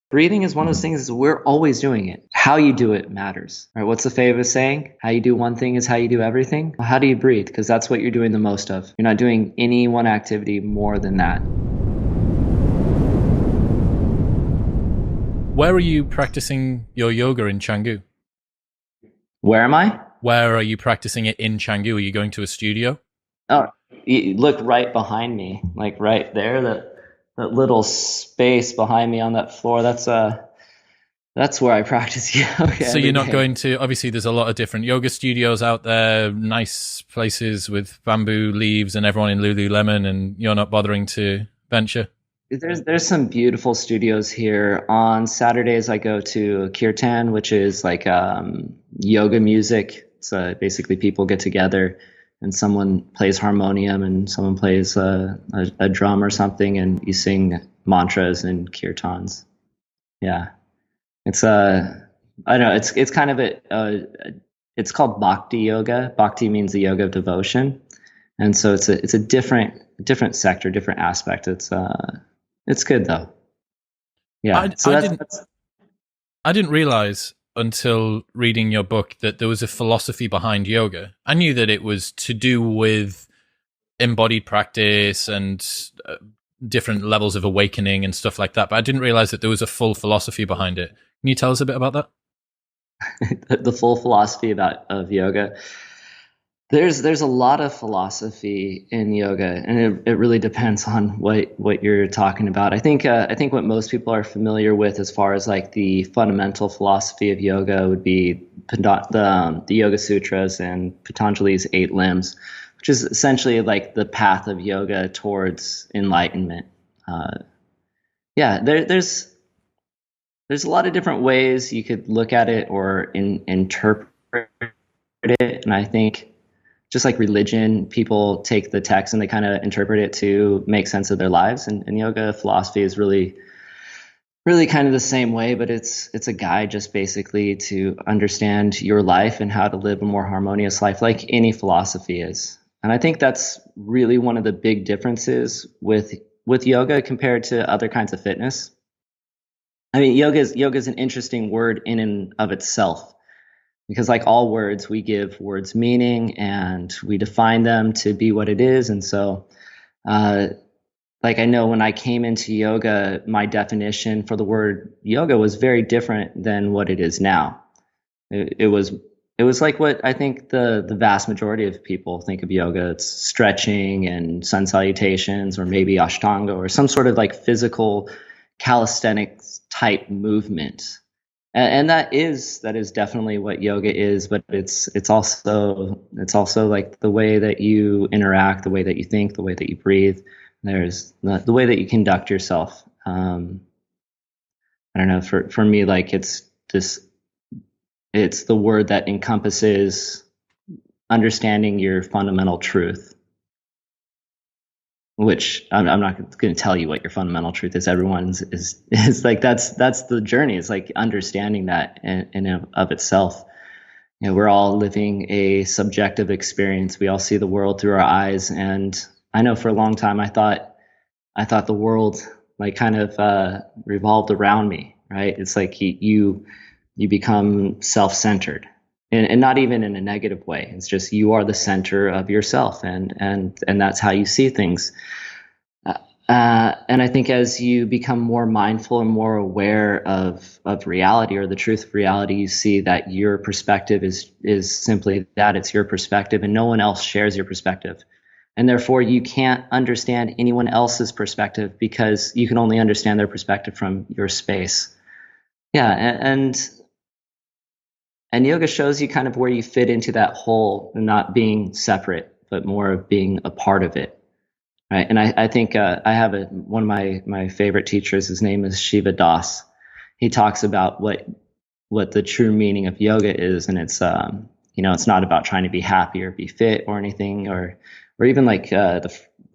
breathing is one of those things, we're always doing it. How you do it matters. Right? What's the famous saying? How you do one thing is how you do everything. Well, how do you breathe? Because that's what you're doing the most of. You're not doing any one activity more than that. Where are you practicing your yoga in Canggu? Where am I? Where are you practicing it in Canggu? Are you going to a studio? Oh, you look right behind me, like right there, that little space behind me on that floor. That's where I practice yoga So every you're not day. going to, obviously there's a lot of different yoga studios out there, nice places with bamboo leaves and everyone in Lululemon, and you're not bothering to venture? There's some beautiful studios here. On Saturdays, I go to Kirtan, which is like yoga music. So basically, people get together, and someone plays harmonium, and someone plays a drum or something, and you sing mantras and kirtans. Yeah, it's I don't know. It's kind of it's called Bhakti yoga. Bhakti means the yoga of devotion, and so it's a different sector, different aspect. It's good though. Yeah. I, So I that's didn't that's I didn't realize until reading your book that there was a philosophy behind yoga. I knew that it was to do with embodied practice and different levels of awakening and stuff like that, but I didn't realize that there was a full philosophy behind it. Can you tell us a bit about that? the full philosophy of yoga. There's a lot of philosophy in yoga, and it really depends on what you're talking about. I think what most people are familiar with as far as like the fundamental philosophy of yoga would be the Yoga Sutras and Patanjali's 8 limbs, which is essentially like the path of yoga towards enlightenment. Uh, yeah, there's a lot of different ways you could look at it or interpret it, and I think just like religion, people take the text and they kind of interpret it to make sense of their lives. And yoga philosophy is really kind of the same way, but it's a guide just basically to understand your life and how to live a more harmonious life, like any philosophy is. And I think that's really one of the big differences with yoga compared to other kinds of fitness. I mean, yoga is an interesting word in and of itself because like all words, we give words meaning and we define them to be what it is. And so uh, like I know when I came into yoga, my definition for the word yoga was very different than what it is now. It was like what I think the vast majority of people think of yoga. It's stretching and sun salutations or maybe ashtanga or some sort of like physical calisthenics type movement. And that is definitely what yoga is, but it's also like the way that you interact, the way that you think, the way that you breathe. There's the way that you conduct yourself. I don't know. For me, like it's the word that encompasses understanding your fundamental truth, which I'm not going to tell you what your fundamental truth is. Everyone's is like that's the journey. It's like understanding that in and of itself. You know, we're all living a subjective experience. We all see the world through our eyes, and I know for a long time I thought the world like kind of revolved around me. Right? It's like you become self-centered, and not even in a negative way. It's just you are the center of yourself, and that's how you see things. And I think as you become more mindful and more aware of reality or the truth of reality, you see that your perspective is simply that. It's your perspective, and no one else shares your perspective. And therefore, you can't understand anyone else's perspective because you can only understand their perspective from your space. Yeah, and yoga shows you kind of where you fit into that whole, and not being separate, but more of being a part of it. Right. And I think I have one of my favorite teachers. His name is Shiva Das. He talks about what the true meaning of yoga is, and it's not about trying to be happy or be fit or anything, or even like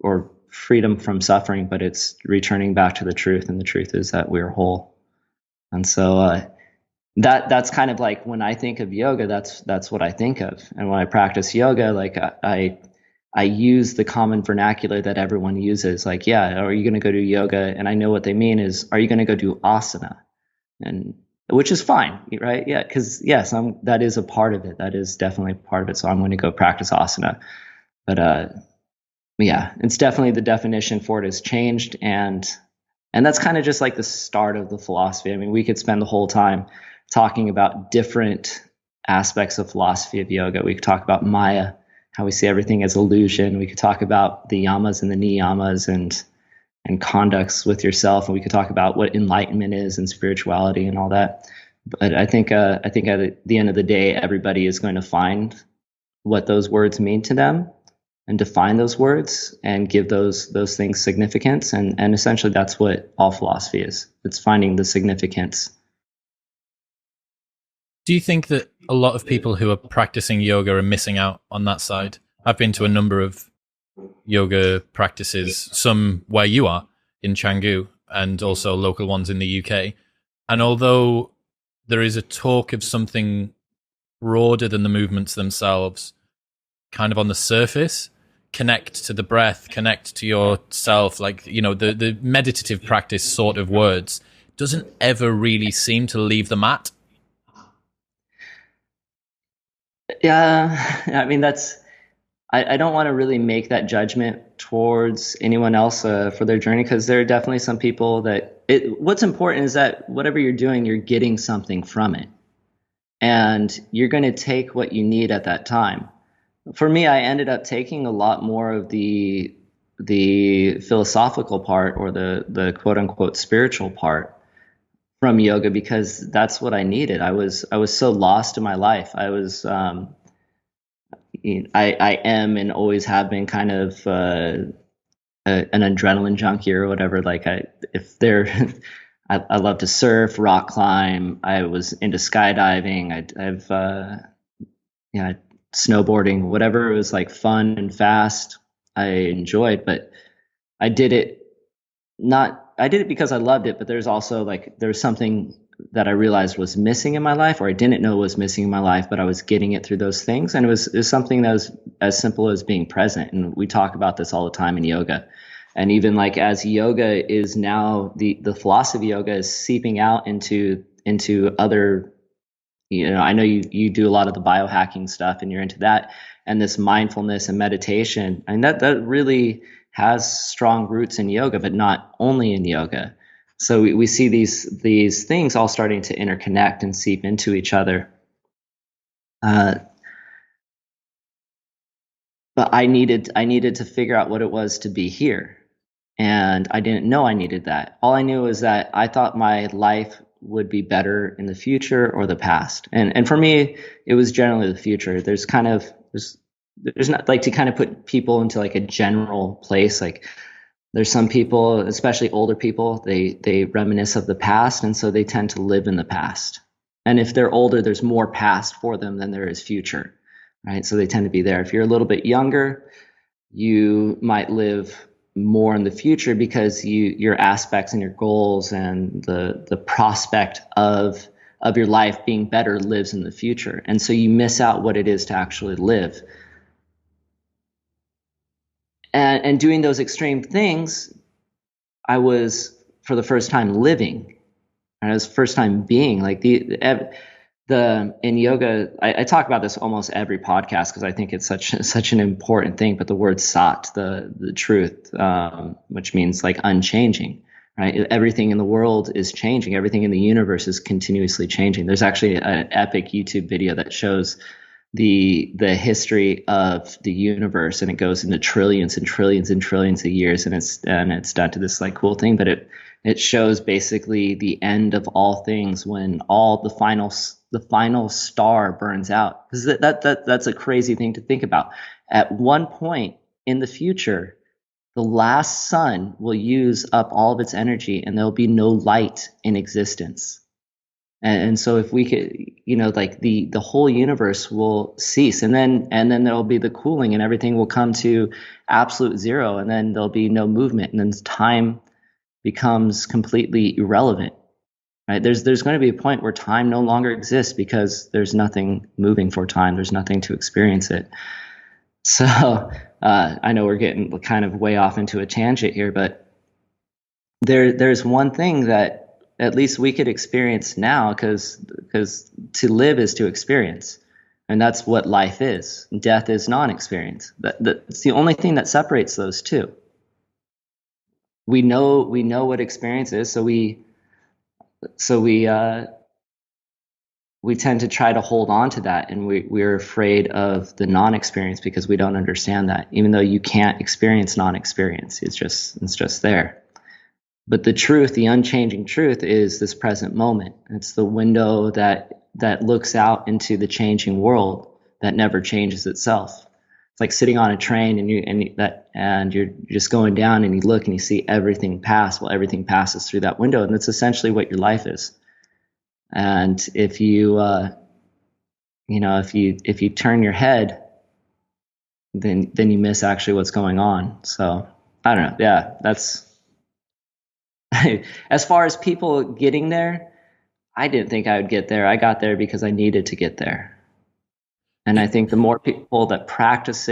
or freedom from suffering, but it's returning back to the truth, and the truth is that we're whole. And so that's kind of like when I think of yoga, that's what I think of. And when I practice yoga, like I use the common vernacular that everyone uses. Like, yeah, are you going to go do yoga? And I know what they mean is, are you going to go do asana? and which is fine, right? Yeah, because yes, that is a part of it. That is definitely part of it. So I'm going to go practice asana, but yeah, it's definitely the definition for it has changed, and that's kind of just like the start of the philosophy. I mean, we could spend the whole time talking about different aspects of philosophy of yoga. We could talk about Maya, how we see everything as illusion. We could talk about the yamas and the niyamas and conducts with yourself, and we could talk about what enlightenment is and spirituality and all that. But I think at the end of the day, everybody is going to find what those words mean to them and define those words and give those things significance. And essentially that's what all philosophy is. It's finding the significance. Do you think that a lot of people who are practicing yoga are missing out on that side? I've been to a number of yoga practices, some where you are in Canggu and also local ones in the UK. And although there is a talk of something broader than the movements themselves, kind of on the surface, connect to the breath, connect to yourself, like, you know, the meditative practice sort of words, doesn't ever really seem to leave the mat. Yeah, I mean, I don't want to really make that judgment towards anyone else for their journey, because there are definitely some people that what's important is that whatever you're doing, you're getting something from it. And you're going to take what you need at that time. For me, I ended up taking a lot more of the philosophical part, or the quote unquote spiritual part from yoga, because that's what I needed. I was so lost in my life. I am and always have been kind of an adrenaline junkie or whatever. Like I love to surf, rock climb. I was into skydiving. Snowboarding, whatever it was like fun and fast, I enjoyed. But I did it because I loved it, but there's something that I realized was missing in my life, or I didn't know was missing in my life, but I was getting it through those things. And it was something that was as simple as being present. And we talk about this all the time in yoga. And even like as yoga is now, the philosophy of yoga is seeping out into other, I know you do a lot of the biohacking stuff and you're into that, and this mindfulness and meditation, and that really has strong roots in yoga, but not only in yoga. So we see these things all starting to interconnect and seep into each other. But I needed to figure out what it was to be here. And I didn't know I needed that. All I knew was that I thought my life would be better in the future or the past. And for me, it was generally the future. There's not like to kind of put people into like a general place. Like there's some people, especially older people, they reminisce of the past. And so they tend to live in the past. And if they're older, there's more past for them than there is future, right? So they tend to be there. If you're a little bit younger, you might live more in the future because your aspects and your goals and the prospect of your life being better lives in the future. And so you miss out what it is to actually live. And doing those extreme things, I was for the first time living, and I was first time being like in yoga. I talk about this almost every podcast because I think it's such an important thing. But the word sat, the truth, which means like unchanging, right? Everything in the world is changing. Everything in the universe is continuously changing. There's actually an epic YouTube video that shows the history of the universe, and it goes into trillions and trillions and trillions of years, and it's done to this like cool thing. But it shows basically the end of all things when all the final star burns out. Because that's a crazy thing to think about. At one point in the future, the last sun will use up all of its energy, and there'll be no light in existence. And so if we could, like the whole universe will cease, and then there'll be the cooling, and everything will come to absolute zero, and then there'll be no movement, and then time becomes completely irrelevant. Right? There's going to be a point where time no longer exists because there's nothing moving for time. There's nothing to experience it. So I know we're getting kind of way off into a tangent here, but there's one thing that at least we could experience now, because to live is to experience, and that's what life is. Death is non-experience. That's the only thing that separates those two. We know what experience is, so we tend to try to hold on to that, and we're afraid of the non-experience because we don't understand that, even though you can't experience non-experience. It's just there. But the truth, the unchanging truth, is this present moment. It's the window that looks out into the changing world that never changes itself. It's like sitting on a train and you're just going down, and you look and you see everything pass. Well, everything passes through that window, and that's essentially what your life is. And if you if you turn your head, then you miss actually what's going on. So I don't know. Yeah, that's as far as people getting there. I didn't think I would get there. I got there because I needed to get there. And I think the more people that practice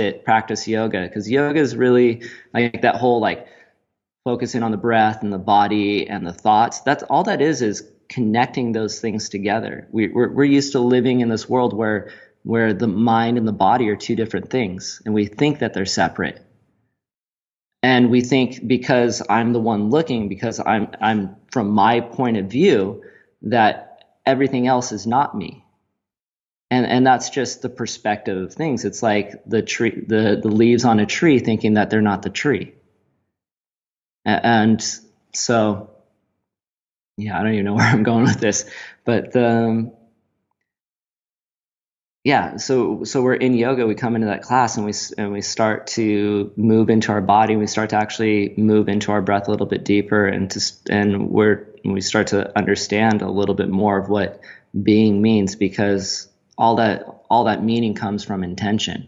yoga, because yoga is really like that whole like focusing on the breath and the body and the thoughts. That's all that is connecting those things together. We're used to living in this world where the mind and the body are two different things, and we think that they're separate. And we think because I'm the one looking, because I'm from my point of view, that everything else is not me. And that's just the perspective of things. It's like the tree, the leaves on a tree, thinking that they're not the tree. And so, yeah, I don't even know where I'm going with this, but yeah. So we're in yoga. We come into that class, and we start to move into our body. We start to actually move into our breath a little bit deeper, and we start to understand a little bit more of what being means, because all that meaning comes from intention.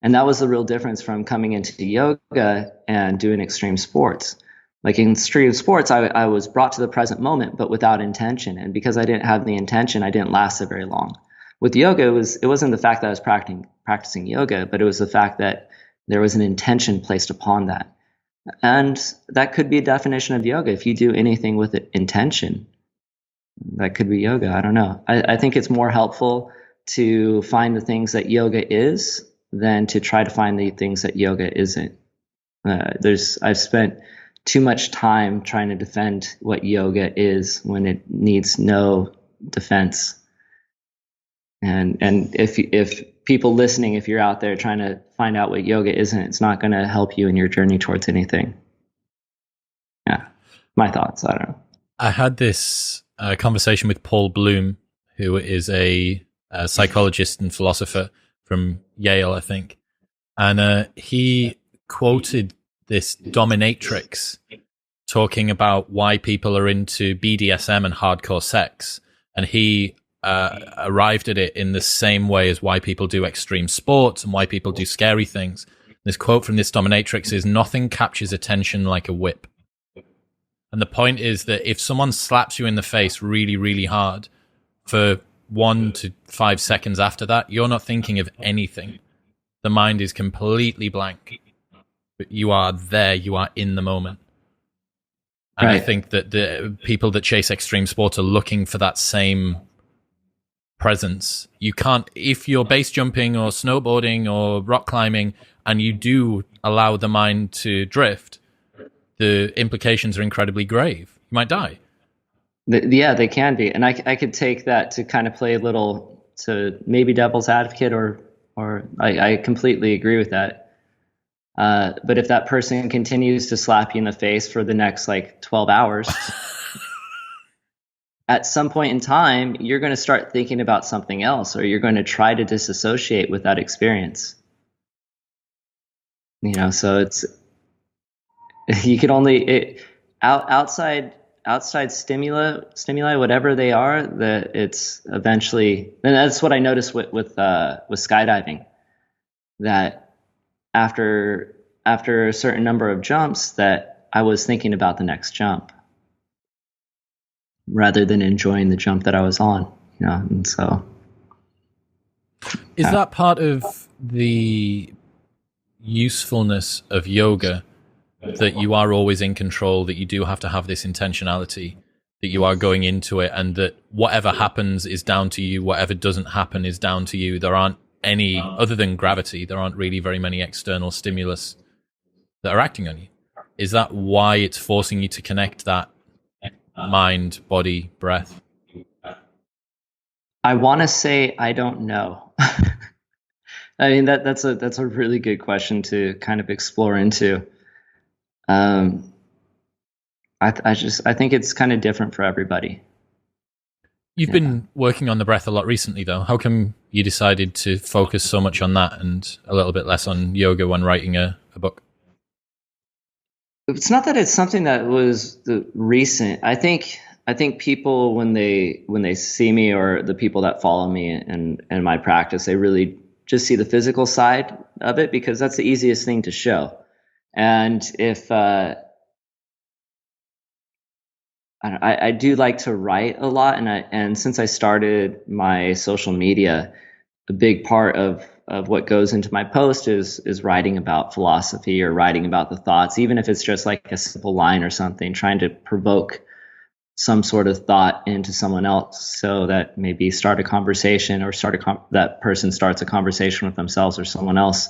And that was the real difference from coming into yoga and doing extreme sports. Like in extreme sports, I was brought to the present moment, but without intention. And because I didn't have the intention, I didn't last it very long. With yoga, it wasn't the fact that I was practicing yoga, but it was the fact that there was an intention placed upon that. And that could be a definition of yoga. If you do anything with intention, that could be yoga. I don't know. I think it's more helpful to find the things that yoga is than to try to find the things that yoga isn't. I've spent too much time trying to defend what yoga is when it needs no defense. And if people listening, if you're out there trying to find out what yoga isn't, it's not going to help you in your journey towards anything. Yeah, my thoughts. I don't know. I had this conversation with Paul Bloom, who is a psychologist and philosopher from Yale, I think. And he quoted this dominatrix talking about why people are into BDSM and hardcore sex. And he arrived at it in the same way as why people do extreme sports and why people do scary things. This quote from this dominatrix is, "Nothing captures attention like a whip." And the point is that if someone slaps you in the face really, really hard, for 1 to 5 seconds after that, you're not thinking of anything. The mind is completely blank. But you are there, you are in the moment. And right. I think that the people that chase extreme sport are looking for that same presence. You can't, if you're base jumping or snowboarding or rock climbing, and you do allow the mind to drift, the implications are incredibly grave. You might die. Yeah, they can be. And I could take that to kind of play a little to maybe devil's advocate, or I completely agree with that. But if that person continues to slap you in the face for the next 12 hours, at some point in time, you're going to start thinking about something else, or you're going to try to disassociate with that experience. So it's, you can only, outside stimuli, whatever they are, that it's eventually, and that's what I noticed with skydiving, that after a certain number of jumps, that I was thinking about the next jump rather than enjoying the jump that I was on. And so is that part of the usefulness of yoga, that you are always in control, that you do have to have this intentionality, that you are going into it, and that whatever happens is down to you, whatever doesn't happen is down to you. There aren't any, other than gravity, there aren't really very many external stimulus that are acting on you. Is that why it's forcing you to connect that mind, body, breath? I want to say I don't know. I mean, that's a really good question to kind of explore into. Um, I think it's kind of different for everybody. You've been working on the breath a lot recently, though. How come you decided to focus so much on that and a little bit less on yoga when writing a book? It's not that it's something that was recent. I think people when they see me, or the people that follow me and my practice, they really just see the physical side of it, because that's the easiest thing to show. And if I do like to write a lot, and since I started my social media, a big part of what goes into my post is writing about philosophy, or writing about the thoughts, even if it's just like a simple line or something, trying to provoke some sort of thought into someone else, so that maybe start a conversation, or that person starts a conversation with themselves or someone else.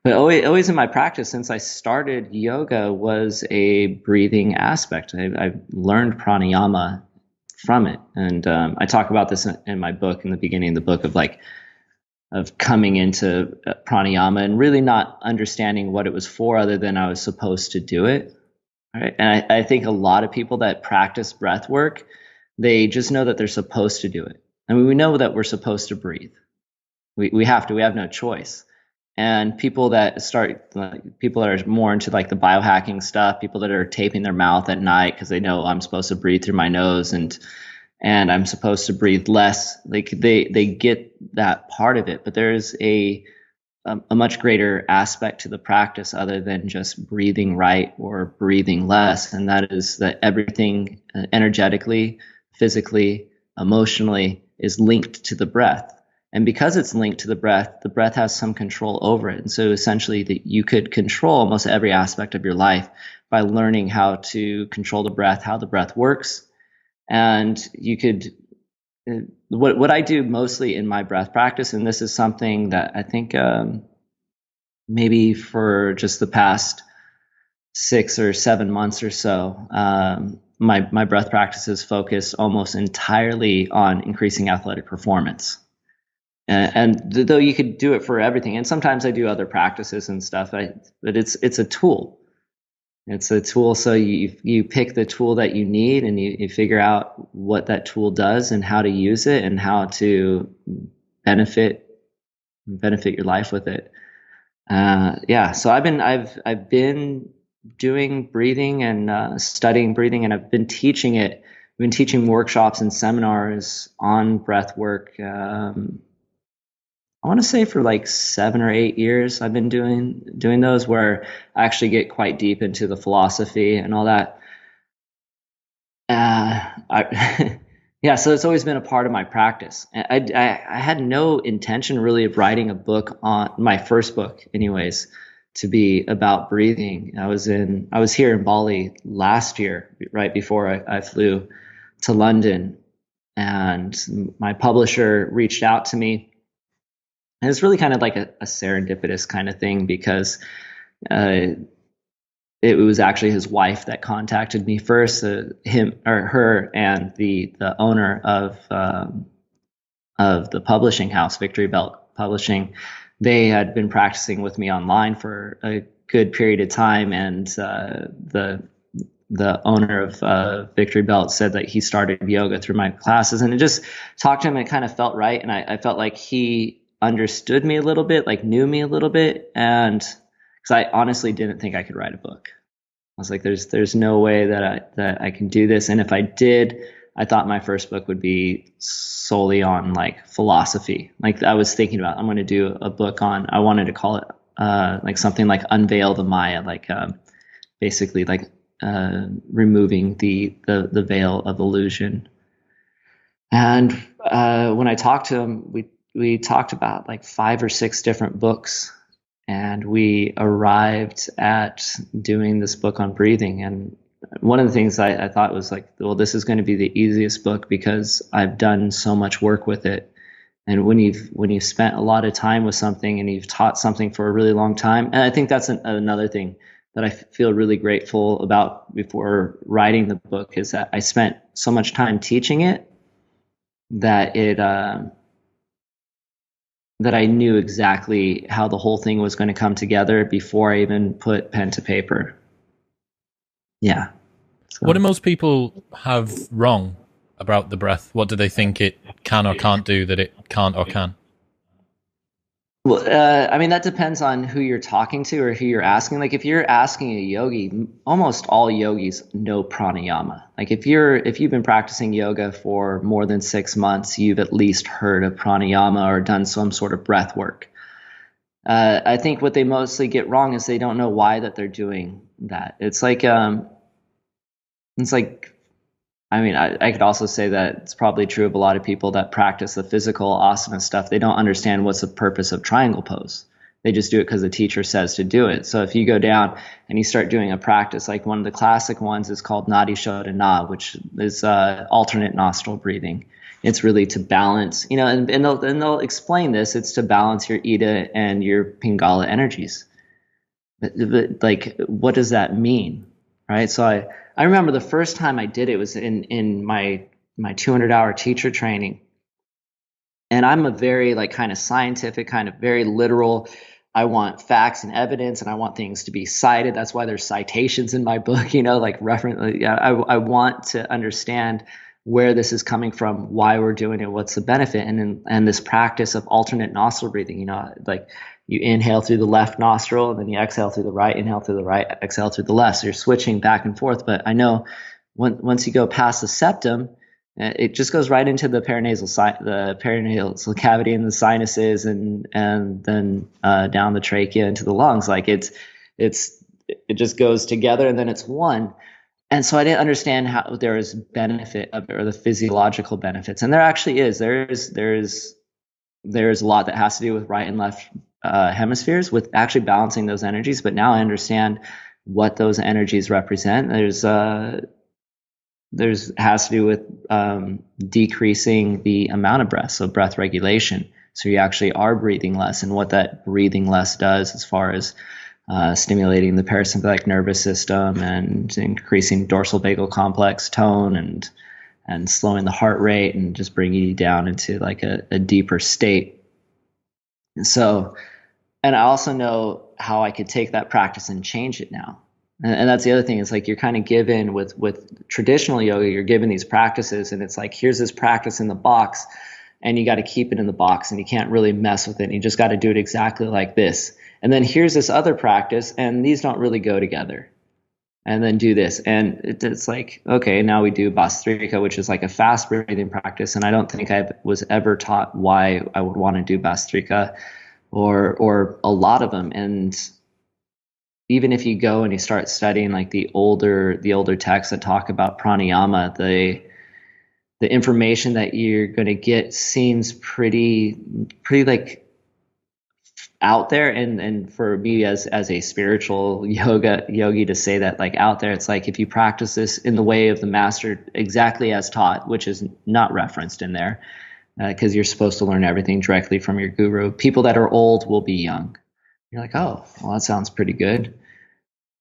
But always in my practice, since I started yoga, was a breathing aspect. I've learned pranayama from it, and I talk about this in my book, in the beginning of the book, of coming into pranayama and really not understanding what it was for, other than I was supposed to do it. Right? And I think a lot of people that practice breath work, they just know that they're supposed to do it. I mean, we know that we're supposed to breathe. We have to. We have no choice. And people that are more into like the biohacking stuff, people that are taping their mouth at night because they know I'm supposed to breathe through my nose and I'm supposed to breathe less. They get that part of it, but there's a much greater aspect to the practice other than just breathing right or breathing less, and that is that everything energetically, physically, emotionally is linked to the breath. And because it's linked to the breath has some control over it. And so essentially that you could control almost every aspect of your life by learning how to control the breath, how the breath works. And you could, what I do mostly in my breath practice, and this is something that I think maybe for just the past 6 or 7 months or so, my breath practice is focused almost entirely on increasing athletic performance. And though you could do it for everything, and sometimes I do other practices and stuff, but it's a tool. It's a tool. So you pick the tool that you need, and you figure out what that tool does and how to use it and how to benefit your life with it. So I've been doing breathing and studying breathing, and I've been teaching it. I've been teaching workshops and seminars on breath work. I want to say for like 7 or 8 years, I've been doing those, where I actually get quite deep into the philosophy and all that. So it's always been a part of my practice. I had no intention really of writing a book, on my first book anyways, to be about breathing. I was here in Bali last year, right before I flew to London, and my publisher reached out to me. And it's really kind of like a serendipitous kind of thing, because it was actually his wife that contacted me first, her and the owner of the publishing house, Victory Belt Publishing. They had been practicing with me online for a good period of time, and the owner of Victory Belt said that he started yoga through my classes, and it just talked to him, and it kind of felt right, and I felt like he understood me a little bit, like knew me a little bit, and because I honestly didn't think I could write a book. I was like, there's no way that I can do this. And if I did, I thought my first book would be solely on like philosophy. Like I was thinking about, I'm going to do a book on, I wanted to call it like something like Unveil the Maya, like basically like removing the veil of illusion. And when I talked to him, we talked about like 5 or 6 different books, and we arrived at doing this book on breathing. And one of the things I thought was like, well, this is going to be the easiest book because I've done so much work with it. And when you've spent a lot of time with something and you've taught something for a really long time, and I think that's another thing that I feel really grateful about before writing the book, is that I spent so much time teaching it that that I knew exactly how the whole thing was going to come together before I even put pen to paper. Yeah. So. What do most people have wrong about the breath? What do they think it can or can't do that it can't or can? Well, I mean, that depends on who you're talking to or who you're asking. Like, if you're asking a yogi, almost all yogis know pranayama. Like, if you've been practicing yoga for more than 6 months, you've at least heard of pranayama or done some sort of breath work. I think what they mostly get wrong is they don't know why that they're doing that. It's like, I mean, I could also say that it's probably true of a lot of people that practice the physical asana stuff. They don't understand what's the purpose of triangle pose. They just do it because the teacher says to do it. So if you go down and you start doing a practice, like one of the classic ones is called Nadi Shodhana, which is alternate nostril breathing. It's really to balance, and they'll explain this. It's to balance your Ida and your Pingala energies. But like, what does that mean? Right. So I remember the first time I did it was in my 200-hour teacher training. And I'm a very like kind of scientific, kind of very literal. I want facts and evidence, and I want things to be cited. That's why there's citations in my book, like reference. I want to understand where this is coming from, why we're doing it, what's the benefit, and this practice of alternate nostril breathing. Like you inhale through the left nostril, and then you exhale through the right. Inhale through the right, exhale through the left. So you're switching back and forth. But I know once you go past the septum, it just goes right into the paranasal cavity and the sinuses, and then down the trachea into the lungs. Like it just goes together, and then it's one. And so I didn't understand how there is benefit of it, or the physiological benefits. And there actually is. There's a lot that has to do with right and left hemispheres, with actually balancing those energies. But now I understand what those energies represent. There's has to do with decreasing the amount of breath, so breath regulation. So you actually are breathing less, and what that breathing less does as far as stimulating the parasympathetic nervous system and increasing dorsal vagal complex tone and slowing the heart rate and just bringing you down into like a deeper state. And I also know how I could take that practice and change it now. And that's the other thing. It's like you're kind of given with traditional yoga, you're given these practices, and it's like, here's this practice in the box, and you got to keep it in the box, and you can't really mess with it. And you just got to do it exactly like this. And then here's this other practice, and these don't really go together. And then do this. And it's like, okay, now we do Bhastrika, which is like a fast breathing practice. And I don't think I was ever taught why I would want to do Bhastrika or a lot of them. And even if you go and you start studying like the older texts that talk about pranayama, the information that you're going to get seems pretty like out there. And for me as a spiritual yogi to say that like out there, it's like, if you practice this in the way of the master exactly as taught, which is not referenced in there, because you're supposed to learn everything directly from your guru. People that are old will be young. You're like, oh, well, that sounds pretty good,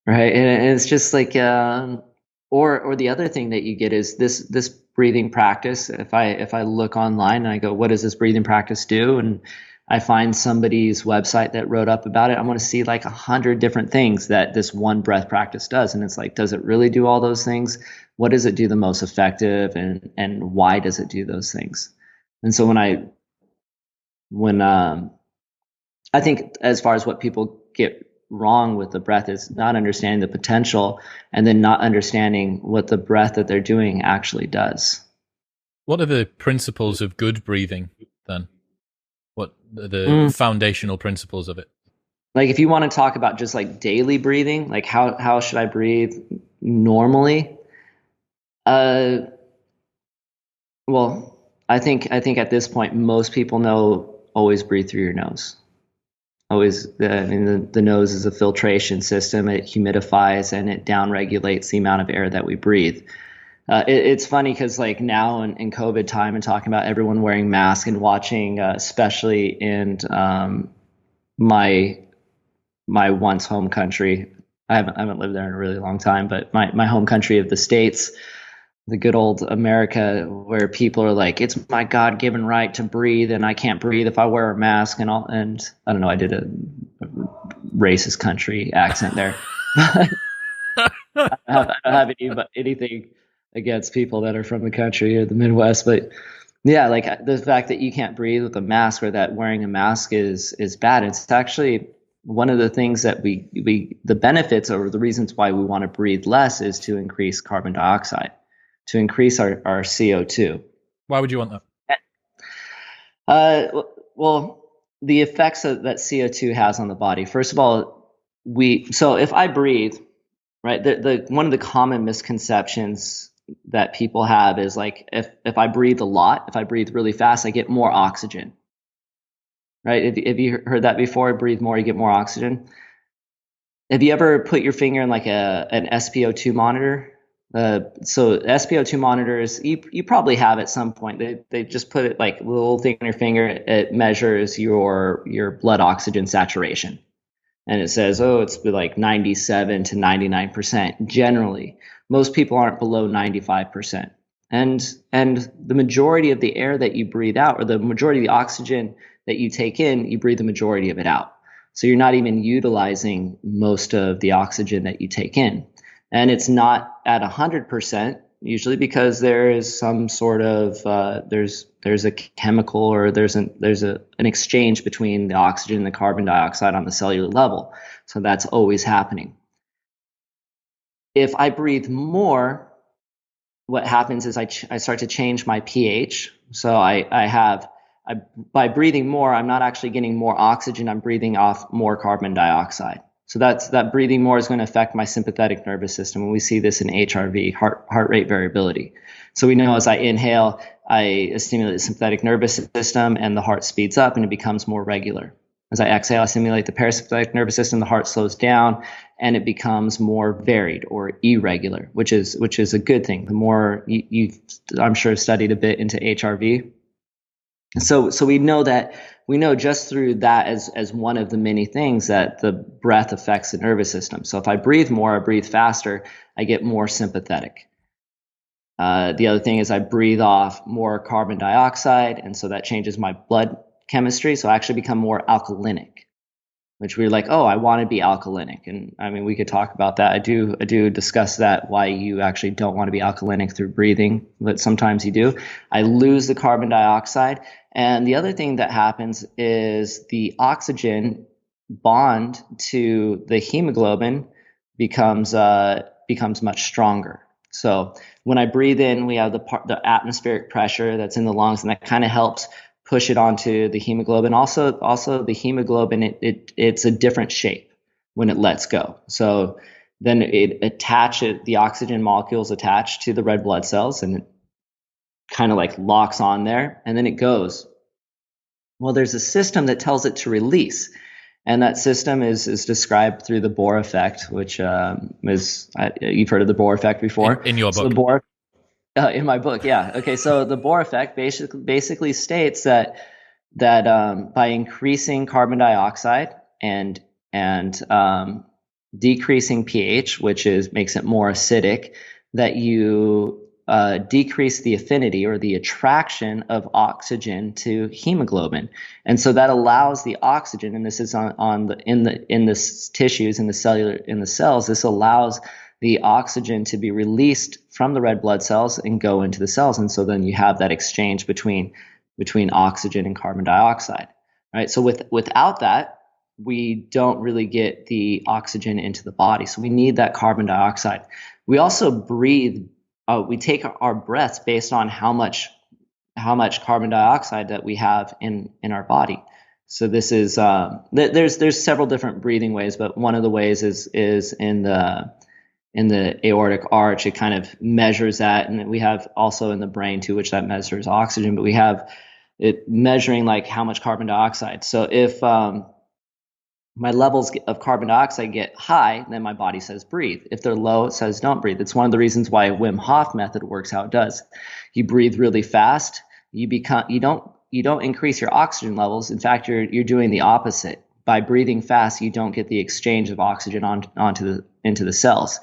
right? And it's just like, or the other thing that you get is this breathing practice. If I look online and I go, what does this breathing practice do? And I find somebody's website that wrote up about it, I'm going to see like 100 different things that this one breath practice does. And it's like, does it really do all those things? What does it do the most effective? And why does it do those things? And so when I think as far as what people get wrong with the breath is not understanding the potential, and then not understanding what the breath that they're doing actually does. What are the principles of good breathing then? What are the foundational principles of it? Like if you want to talk about just like daily breathing, like how should I breathe normally? Well, I think at this point most people know always breathe through your nose. always, I mean, the nose is a filtration system. It humidifies and it downregulates the amount of air that we breathe. It's funny because like now in COVID time and talking about everyone wearing masks and watching, especially in my my once home country. I haven't lived there in a really long time, but my home country of the States, the good old America, where people are like, it's my God given right to breathe, and I can't breathe if I wear a mask and all. And I don't know, I did a racist country accent there. I don't have anything against people that are from the country or the Midwest, but yeah, like the fact that you can't breathe with a mask or that wearing a mask is bad. It's actually one of the things that we the benefits or the reasons why we want to breathe less is to increase carbon dioxide, to increase our CO2. Why would you want that? Well, the effects that CO2 has on the body. First of all, so if I breathe, right, the one of the common misconceptions that people have is like if I breathe a lot, if I breathe really fast, I get more oxygen. Right? Have you heard that before? Breathe more, you get more oxygen. Have you ever put your finger in like an SpO2 monitor? So SpO2 monitors, you probably have at some point. They just put it like a little thing on your finger. It measures your blood oxygen saturation, and it says, oh, it's like 97 to 99%. Generally, most people aren't below 95%. And the majority of the air that you breathe out, or the majority of the oxygen that you take in, you breathe the majority of it out. So you're not even utilizing most of the oxygen that you take in. And it's not at 100% usually because there is some sort of there's a chemical or there's an exchange between the oxygen and the carbon dioxide on the cellular level. So that's always happening. If I breathe more, what happens is I start to change my pH. So by breathing more, I'm not actually getting more oxygen. I'm breathing off more carbon dioxide. So that breathing more is going to affect my sympathetic nervous system. And we see this in HRV, heart rate variability. So we know as I inhale, I stimulate the sympathetic nervous system and the heart speeds up and it becomes more regular. As I exhale, I stimulate the parasympathetic nervous system, the heart slows down and it becomes more varied or irregular, which is a good thing. The more you've, I'm sure, studied a bit into HRV. So we know just through that as one of the many things that the breath affects the nervous system. So if I breathe more, I breathe faster, I get more sympathetic. The other thing is I breathe off more carbon dioxide, and so that changes my blood chemistry. So I actually become more alkalinic, which we're like, oh, I want to be alkalinic. And I mean, we could talk about that. I do discuss that, why you actually don't want to be alkalinic through breathing, but sometimes you do. I lose the carbon dioxide. And the other thing that happens is the oxygen bond to the hemoglobin becomes much stronger. So when I breathe in, we have the atmospheric pressure that's in the lungs, and that kind of helps push it onto the hemoglobin. Also the hemoglobin, it's a different shape when it lets go. So then the oxygen molecules attach to the red blood cells and it kind of like locks on there and then it goes. Well, there's a system that tells it to release. And that system is described through the Bohr effect, which you've heard of the Bohr effect before. In your book. So the Bohr, in my book, yeah. Okay, so the Bohr effect basically states that by increasing carbon dioxide and decreasing pH, which makes it more acidic, that you decrease the affinity or the attraction of oxygen to hemoglobin, and so that allows the oxygen. And this is in the tissues, in the cells. This allows the oxygen to be released from the red blood cells and go into the cells, and so then you have that exchange between oxygen and carbon dioxide. Right. So without that, we don't really get the oxygen into the body. So we need that carbon dioxide. We also breathe. We take our breaths based on how much carbon dioxide that we have in our body. So this is there's several different breathing ways, but one of the ways is in the aortic arch. It kind of measures that, and we have also in the brain too, which that measures oxygen. But we have it measuring like how much carbon dioxide. So if my levels of carbon dioxide get high, then my body says breathe. If they're low, it says don't breathe. It's one of the reasons why Wim Hof method works how it does. You breathe really fast, you don't increase your oxygen levels. In fact, you're doing the opposite. By breathing fast, you don't get the exchange of oxygen into the cells.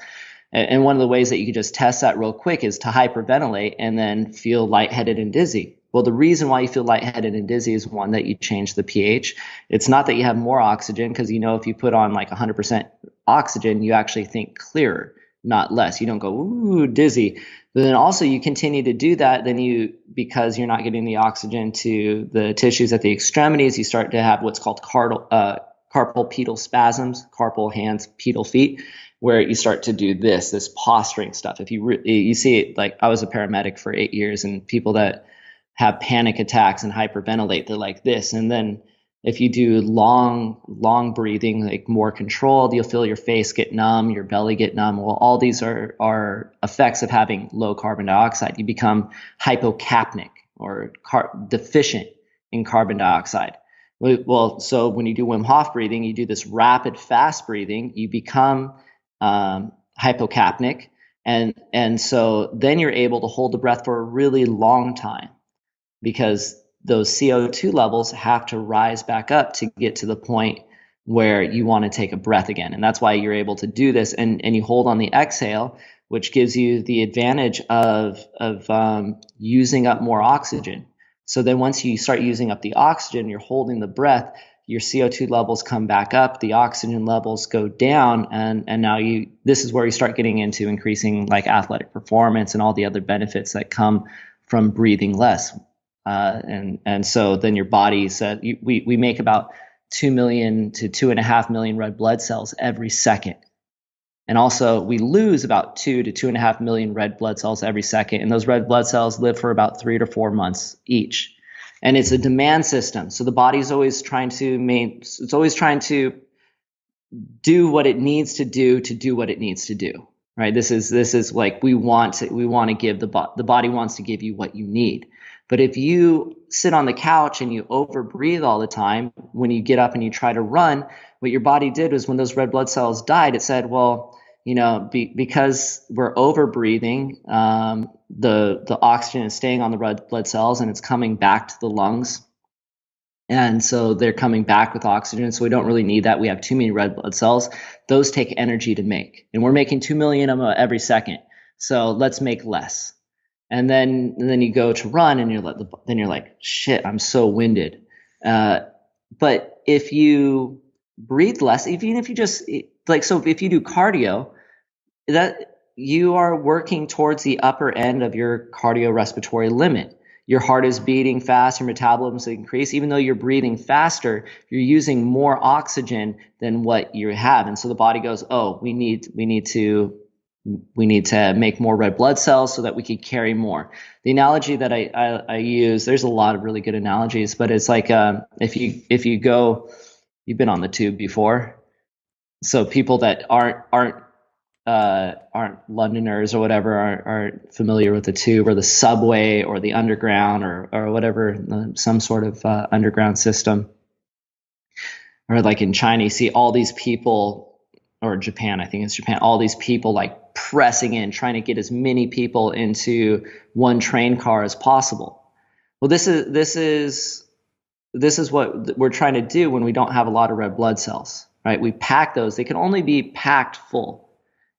And one of the ways that you can just test that real quick is to hyperventilate and then feel lightheaded and dizzy. Well, the reason why you feel lightheaded and dizzy is one, that you change the pH. It's not that you have more oxygen, because if you put on like 100% oxygen, you actually think clearer, not less. You don't go, ooh, dizzy. But then also you continue to do that, because you're not getting the oxygen to the tissues at the extremities, you start to have what's called carpal pedal spasms, carpal hands, pedal feet, where you start to do this posturing stuff. If you see it, like I was a paramedic for 8 years, and people that have panic attacks and hyperventilate, they're like this. And then if you do long breathing, like more controlled, you'll feel your face get numb, your belly get numb. Well, all these are effects of having low carbon dioxide. You become hypocapnic or deficient in carbon dioxide. Well, so when you do Wim Hof breathing, you do this rapid, fast breathing, you become hypocapnic. And so then you're able to hold the breath for a really long time, because those CO2 levels have to rise back up to get to the point where you want to take a breath again. And that's why you're able to do this. And you hold on the exhale, which gives you the advantage of using up more oxygen. So then once you start using up the oxygen, you're holding the breath, your CO2 levels come back up, the oxygen levels go down, and now this is where you start getting into increasing like athletic performance and all the other benefits that come from breathing less. And so then your body said, we make about 2 million to 2.5 million red blood cells every second. And also we lose about 2 to 2.5 million red blood cells every second. And those red blood cells live for about 3 to 4 months each. And it's a demand system. So the body's always trying to do what it needs to do what it needs to do. Right? This is like we want to give the body wants to give you what you need. But if you sit on the couch and you overbreathe all the time, when you get up and you try to run, what your body did was, when those red blood cells died, it said, well, because we're overbreathing, the oxygen is staying on the red blood cells and it's coming back to the lungs. And so they're coming back with oxygen. So we don't really need that. We have too many red blood cells. Those take energy to make. And we're making 2 million of them every second. So let's make less. And then you go to run and you're like, shit, I'm so winded. But if you breathe less, even if you just if you do cardio, that you are working towards the upper end of your cardiorespiratory limit. Your heart is beating fast, your metabolism increase. Even though you're breathing faster, you're using more oxygen than what you have. And so the body goes, oh, we need to make more red blood cells so that we could carry more. The analogy that I use, there's a lot of really good analogies, but it's like if you go, you've been on the tube before, so people that aren't Londoners or whatever aren't familiar with the tube or the subway or the underground or whatever, some sort of underground system, or like in China, you see all these people, or Japan, I think it's Japan, all these people like pressing in, trying to get as many people into one train car as possible. Well, this is what we're trying to do when we don't have a lot of red blood cells, right? We pack those; they can only be packed full.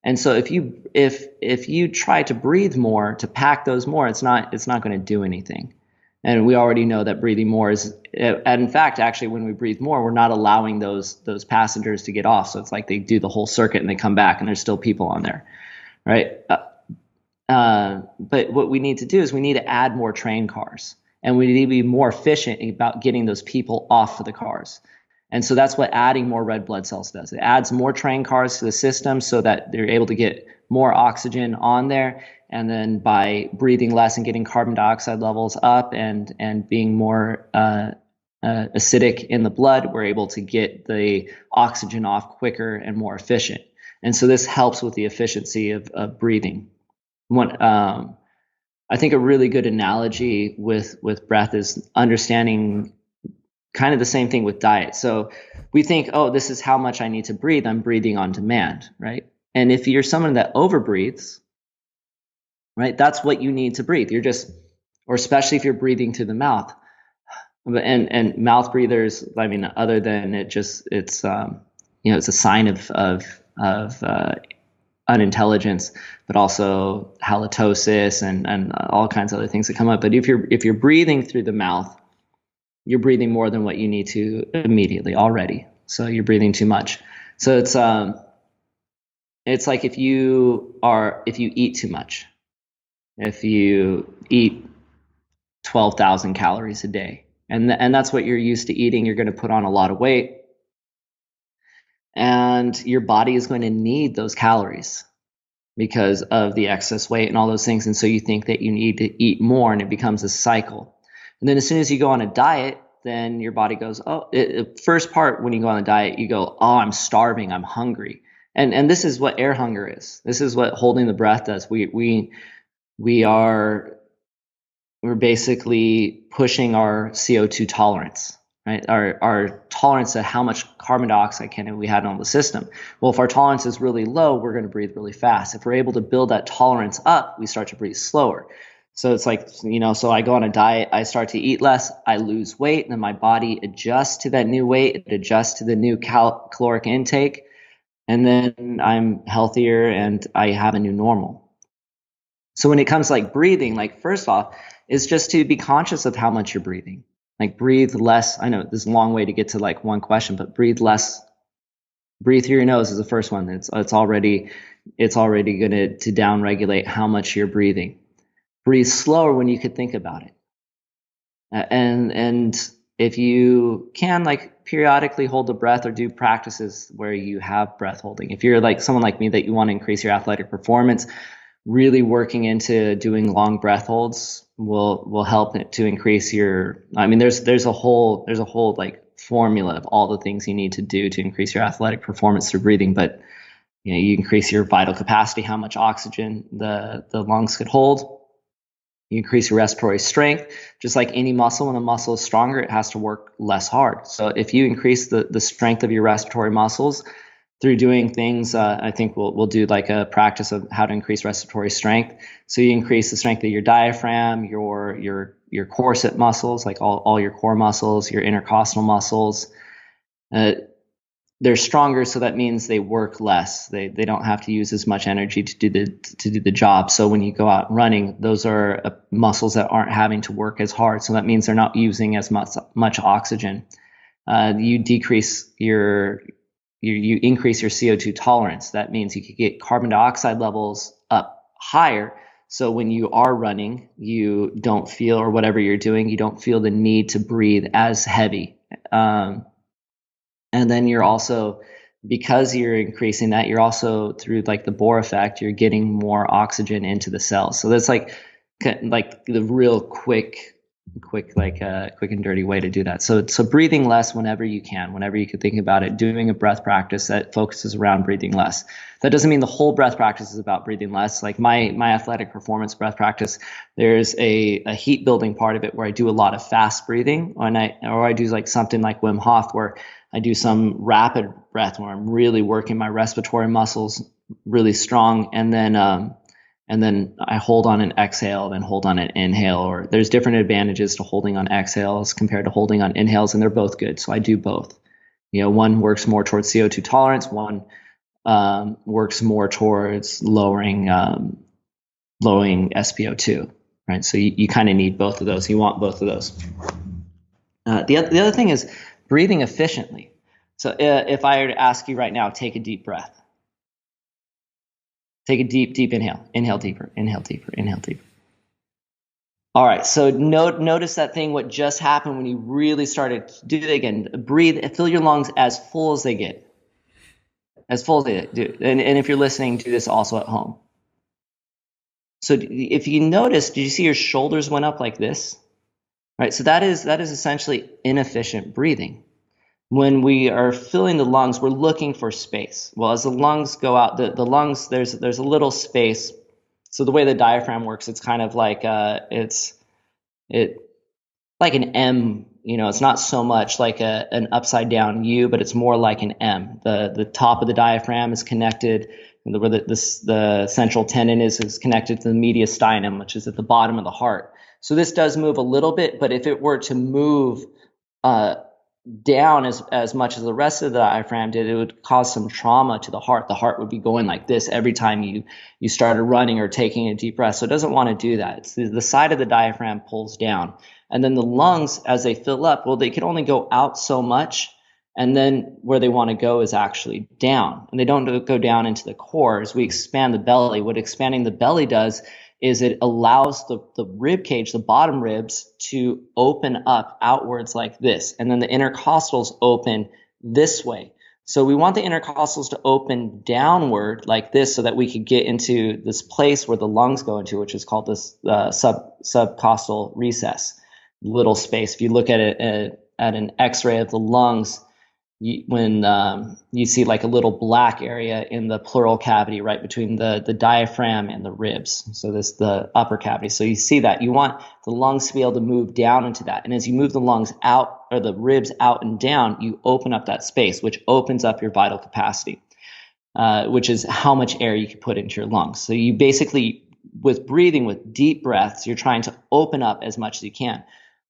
And so if you try to breathe more, to pack those more, it's not going to do anything. And we already know that breathing more is, and in fact, actually, when we breathe more, we're not allowing those passengers to get off. So it's like they do the whole circuit and they come back and there's still people on there, right? But what we need to do is we need to add more train cars, and we need to be more efficient about getting those people off of the cars. And so that's what adding more red blood cells does. It adds more train cars to the system so that they're able to get more oxygen on there. And then by breathing less and getting carbon dioxide levels up and being more acidic in the blood, we're able to get the oxygen off quicker and more efficient. And so this helps with the efficiency of breathing. I think a really good analogy with breath is understanding kind of the same thing with diet. So we think, oh, this is how much I need to breathe. I'm breathing on demand, right? And if you're someone that overbreathes, right, that's what you need to breathe. You're just, or especially if you're breathing through the mouth, and mouth breathers, I mean, other than it's it's a sign of unintelligence, but also halitosis and all kinds of other things that come up. But if you're breathing through the mouth, you're breathing more than what you need to immediately already. So you're breathing too much. So it's like if you eat too much, if you eat 12,000 calories a day, and that's what you're used to eating, you're going to put on a lot of weight, and your body is going to need those calories because of the excess weight and all those things. And so you think that you need to eat more, and it becomes a cycle. And then as soon as you go on a diet, then your body goes, oh, first part when you go on a diet, you go, oh, I'm starving, I'm hungry. And this is what air hunger is. This is what holding the breath does. We're basically pushing our CO2 tolerance, right? Our tolerance to how much carbon dioxide can we have on the system. Well, if our tolerance is really low, we're going to breathe really fast. If we're able to build that tolerance up, we start to breathe slower. So it's like, so I go on a diet, I start to eat less, I lose weight, and then my body adjusts to that new weight, it adjusts to the new caloric intake, and then I'm healthier and I have a new normal. So when it comes to like breathing, like first off, is just to be conscious of how much you're breathing. Like breathe less. I know this is a long way to get to like one question, but breathe less. Breathe through your nose is the first one. It's already going to downregulate how much you're breathing. Breathe slower when you could think about it. And if you can, like periodically hold the breath or do practices where you have breath holding. If you're like someone like me that you want to increase your athletic performance, really working into doing long breath holds will help it to increase your, I mean, there's a whole like formula of all the things you need to do to increase your athletic performance through breathing. But you increase your vital capacity, how much oxygen the lungs could hold. You increase your respiratory strength. Just like any muscle, when a muscle is stronger, it has to work less hard. So if you increase the strength of your respiratory muscles through doing things, I think we'll do like a practice of how to increase respiratory strength. So you increase the strength of your diaphragm, your corset muscles, like all your core muscles, your intercostal muscles. They're stronger, so that means they work less. They don't have to use as much energy to do the job. So when you go out running, those are muscles that aren't having to work as hard. So that means they're not using as much oxygen. You decrease you increase your CO2 tolerance. That means you could get carbon dioxide levels up higher. So when you are running, you don't feel, or whatever you're doing, you don't feel the need to breathe as heavy. And then you're also, because you're increasing that, you're also through like the Bohr effect, you're getting more oxygen into the cells. So that's like the real quick and dirty way to do that. So breathing less whenever you can, whenever you can think about it, doing a breath practice that focuses around breathing less. That doesn't mean the whole breath practice is about breathing less. Like my athletic performance breath practice, there's a heat building part of it where I do a lot of fast breathing, or I do like something like Wim Hof, where I do some rapid breath where I'm really working my respiratory muscles really strong, and then I hold on an exhale, then hold on an inhale. Or there's different advantages to holding on exhales compared to holding on inhales, and they're both good. So I do both. One works more towards CO2 tolerance, one works more towards lowering SpO2, right? So you kind of need both of those. You want both of those. The other thing is breathing efficiently. So if I were to ask you right now, take a deep breath. Take a deep inhale. Inhale deeper, inhale deeper, inhale deeper. All right, so notice that thing, what just happened when you really started. Do it again. Breathe, fill your lungs as full as they get. As full as they do. And if you're listening, do this also at home. So if you notice, did you see your shoulders went up like this? Right, so that is essentially inefficient breathing. When we are filling the lungs, we're looking for space. Well, as the lungs go out, the lungs, there's a little space. So the way the diaphragm works, it's kind of like like like an M. It's not so much like an upside down U, but it's more like an M. The top of the diaphragm is connected, where the central tendon is connected to the mediastinum, which is at the bottom of the heart. So this does move a little bit, but if it were to move down as much as the rest of the diaphragm did, it would cause some trauma to the heart. The heart would be going like this every time you started running or taking a deep breath. So it doesn't want to do that. It's the side of the diaphragm pulls down. And then the lungs, as they fill up, well, they can only go out so much. And then where they want to go is actually down. And they don't go down into the core. As we expand the belly, what expanding the belly does is it allows the rib cage, the bottom ribs, to open up outwards like this. And then the intercostals open this way. So we want the intercostals to open downward like this so that we could get into this place where the lungs go into, which is called this subcostal recess, little space. If you look at it at an x-ray of the lungs, when you see like a little black area in the pleural cavity right between the diaphragm and the ribs. So this the upper cavity. So you see that. You want the lungs to be able to move down into that. And as you move the lungs out or the ribs out and down, you open up that space, which opens up your vital capacity, which is how much air you can put into your lungs. So you basically, with breathing, with deep breaths, you're trying to open up as much as you can.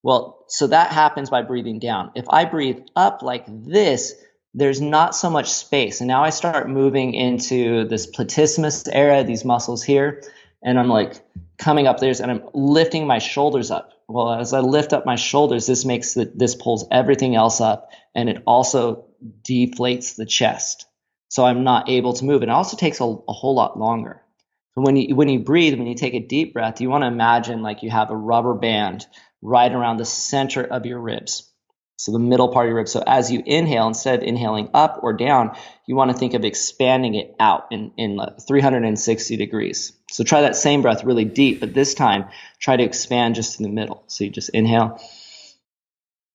Well, so that happens by breathing down. If I breathe up like this, there's not so much space. And now I start moving into this platysmus area, these muscles here, and I'm like coming up there and I'm lifting my shoulders up. Well, as I lift up my shoulders, this pulls everything else up, and it also deflates the chest. So I'm not able to move. It also takes a whole lot longer. So when you breathe, when you take a deep breath, you want to imagine like you have a rubber band right around the center of your ribs. So the middle part of your ribs. So as you inhale, instead of inhaling up or down, you want to think of expanding it out in 360 degrees. So try that same breath really deep, but this time try to expand just in the middle. So you just inhale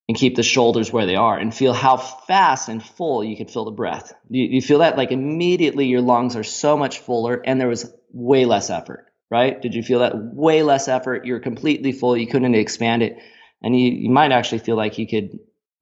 and keep the shoulders where they are and feel how fast and full you can fill the breath. You feel that like immediately your lungs are so much fuller and there was way less effort. Right? Did you feel that? Way less effort. You're completely full. You couldn't expand it. And you might actually feel like you could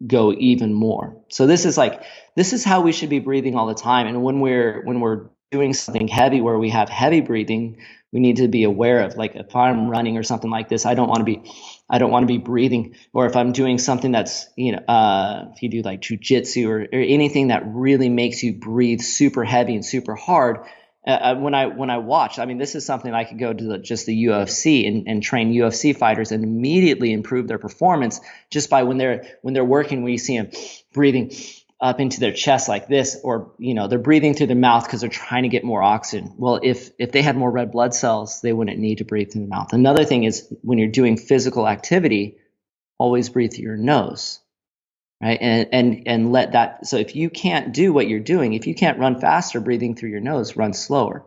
go even more. So this is how we should be breathing all the time. And when we're doing something heavy where we have heavy breathing, we need to be aware of, like, if I'm running or something like this, I don't want to be breathing. Or if I'm doing something that's, if you do like jujitsu or anything that really makes you breathe super heavy and super hard, when I watch, I mean, this is something I could go to just the UFC and train UFC fighters and immediately improve their performance just by when they're working, when you see them breathing up into their chest like this, or they're breathing through their mouth because they're trying to get more oxygen. Well, if they had more red blood cells, they wouldn't need to breathe through the mouth. Another thing is, when you're doing physical activity, always breathe through your nose. Right. And let that. So if you can't do what you're doing, if you can't run faster breathing through your nose, run slower.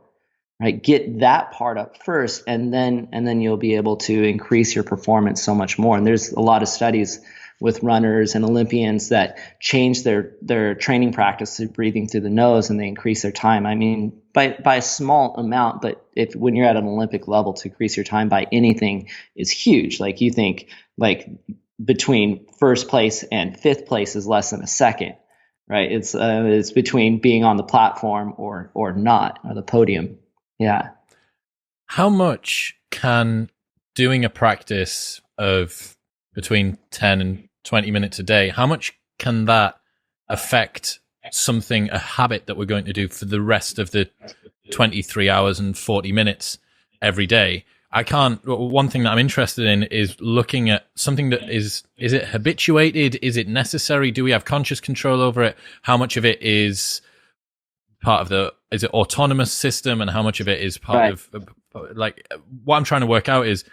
Right. Get that part up first, and then you'll be able to increase your performance so much more. And there's a lot of studies with runners and Olympians that change their training practice to breathing through the nose, and they increase their time. I mean, by a small amount, but when you're at an Olympic level, to increase your time by anything is huge. Like, you think like between first place and fifth place is less than a second, right? It's between being on the platform or not, or the podium. Yeah. How much can doing a practice of between 10 and 20 minutes a day, how much can that affect a habit that we're going to do for the rest of the 23 hours and 40 minutes every day? One thing that I'm interested in is looking at something that is it habituated? Is it necessary? Do we have conscious control over it? How much of it is part of is it autonomous system, and how much of it is part of, like, what I'm trying to work out is,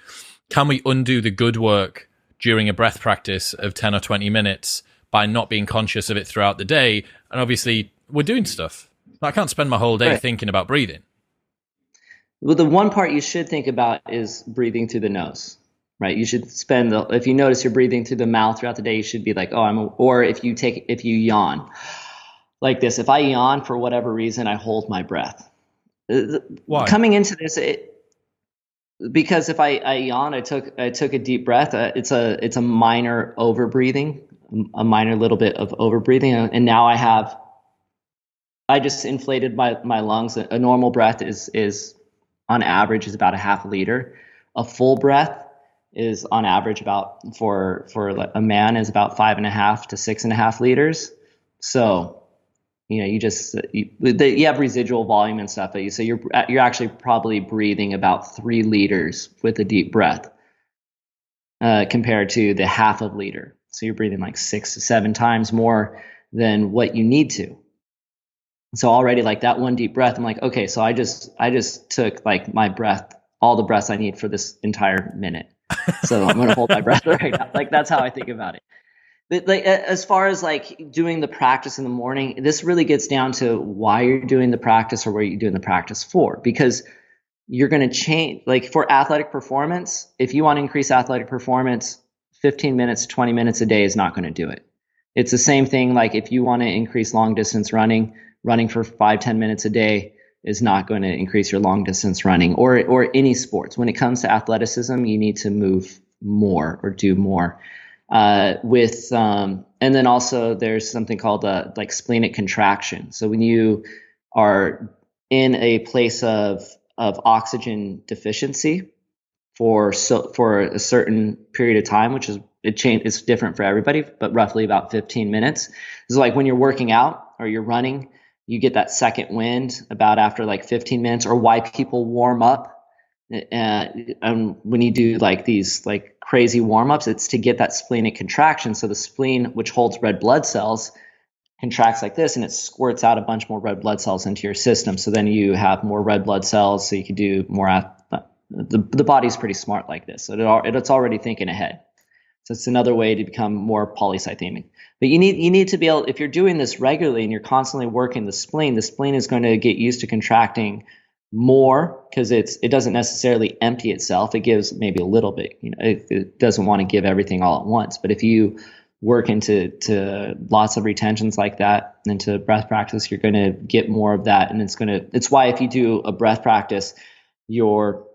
can we undo the good work during a breath practice of 10 or 20 minutes by not being conscious of it throughout the day? And obviously we're doing stuff. I can't spend my whole day thinking about breathing. Well, the one part you should think about is breathing through the nose, right? You should if you notice you're breathing through the mouth throughout the day, you should be like, or if you yawn like this. If I yawn for whatever reason, I hold my breath. Why? Coming into this, because if I yawn, I took a deep breath. It's a minor over breathing, a minor little bit of over breathing, and now I just inflated my lungs. A normal breath is on average is about a half a liter. A full breath is on average about for a man is about 5.5 to 6.5 liters. So you have residual volume and stuff, so you're actually probably breathing about 3 liters with a deep breath, compared to the half a liter. So you're breathing like 6 to 7 times more than what you need to. So already, like, that one deep breath, I'm like, okay, so I just took like my breath, all the breaths I need for this entire minute. So I'm going to hold my breath right now. Like, that's how I think about it. But like, as far as like doing the practice in the morning, this really gets down to why you're doing the practice or what you're doing the practice for, because you're going to change. Like, for athletic performance, if you want to increase athletic performance, 15 minutes, 20 minutes a day is not going to do it. It's the same thing. Like, if you want to increase long distance running for 5-10 minutes a day is not going to increase your long distance running or any sports. When it comes to athleticism, you need to move more or do more. And then also there's something called like splenic contraction. So when you are in a place of oxygen deficiency for a certain period of time, which is it's different for everybody, but roughly about 15 minutes. It's like when you're working out or you're running, you get that second wind about after like 15 minutes, or why people warm up. And when you do like these like crazy warm-ups, it's to get that splenic contraction. So the spleen, which holds red blood cells, contracts like this, and it squirts out a bunch more red blood cells into your system. So then you have more red blood cells, so you can do more. The body's pretty smart like this. So it's already thinking ahead. So it's another way to become more polycythemic. But you need to be able, if you're doing this regularly and you're constantly working the spleen is going to get used to contracting more, because it doesn't necessarily empty itself. It gives maybe a little bit. It doesn't want to give everything all at once. But if you work into lots of retentions like that, into breath practice, you're going to get more of that. And it's why if you do a breath practice, you're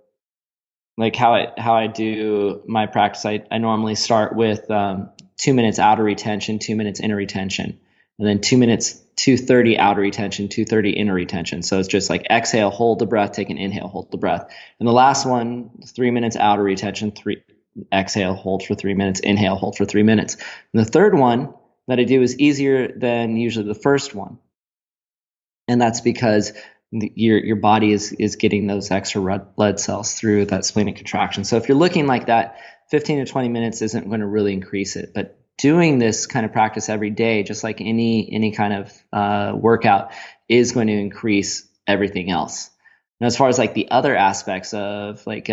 like how I do my practice, I normally start with 2 minutes outer retention, 2 minutes inner retention, and then 2 minutes, 2:30 outer retention, 2:30 inner retention. So it's just like exhale, hold the breath, take an inhale, hold the breath. And the last one, 3 minutes outer retention, exhale, hold for 3 minutes, inhale, hold for 3 minutes. And the third one that I do is easier than usually the first one. And that's because your body is getting those extra red blood cells through that splenic contraction. So if you're looking like that, 15 to 20 minutes isn't going to really increase it. But doing this kind of practice every day, just like any kind of workout, is going to increase everything else. And as far as like the other aspects of like,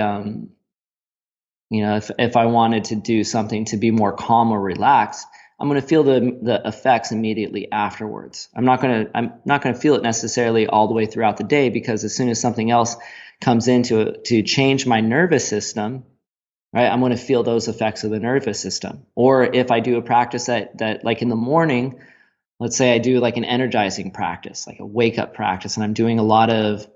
if I wanted to do something to be more calm or relaxed, I'm going to feel the effects immediately afterwards. I'm not going to feel it necessarily all the way throughout the day, because as soon as something else comes in to change my nervous system, right, I'm going to feel those effects of the nervous system. Or if I do a practice that like in the morning, let's say I do like an energizing practice, like a wake up practice, and I'm doing a lot of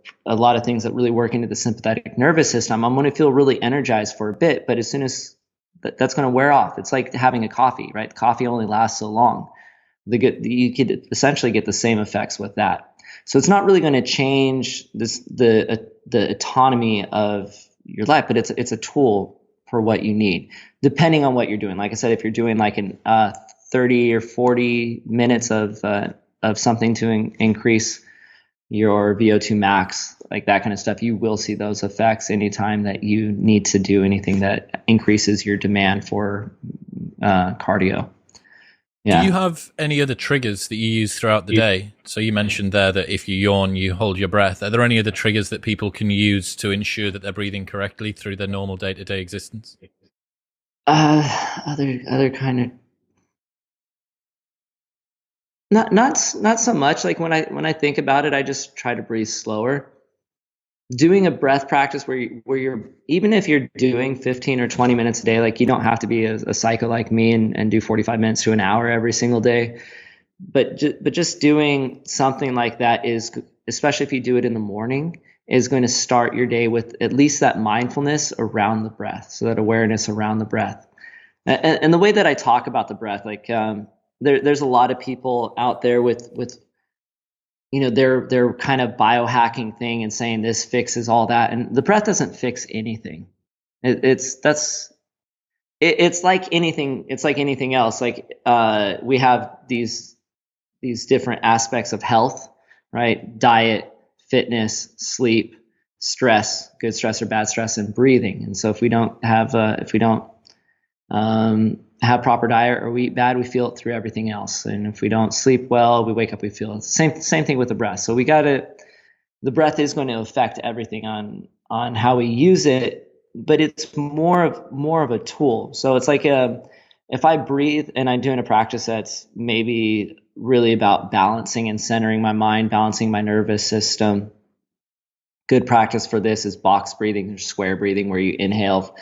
things that really work into the sympathetic nervous system, I'm going to feel really energized for a bit, but as soon as that's going to wear off. It's like having a coffee, right? Coffee only lasts so long. You could essentially get the same effects with that. So it's not really going to change the autonomy of your life, but it's a tool for what you need, depending on what you're doing. Like I said, if you're doing like 30 or 40 minutes of something to increase your VO2 max, like that kind of stuff, you will see those effects anytime that you need to do anything that increases your demand for cardio. Yeah. Do you have any other triggers that you use throughout the day? So you mentioned there that if you yawn, you hold your breath. Are there any other triggers that people can use to ensure that they're breathing correctly through their normal day-to-day existence? Other kind of not so much. Like when I think about it, I just try to breathe slower. Doing a breath practice where you're even if you're doing 15 or 20 minutes a day, like you don't have to be a psycho like me and do 45 minutes to an hour every single day. But just doing something like that is, especially if you do it in the morning, is going to start your day with at least that mindfulness around the breath, so that awareness around the breath. And the way that I talk about the breath, like there's a lot of people out there with their kind of biohacking thing and saying this fixes all that, and the breath doesn't fix anything. It's like anything. It's like anything else. Like we have these different aspects of health, right? Diet, fitness, sleep, stress, good stress or bad stress, and breathing. And so if we don't have have proper diet or we eat bad, we feel it through everything else. And if we don't sleep well, we wake up, we feel it. Same thing with the breath. So the breath is going to affect everything on how we use it, but it's more of a tool. So it's like if I breathe and I'm doing a practice that's maybe really about balancing and centering my mind, balancing my nervous system. Good practice for this is box breathing or square breathing, where you inhale,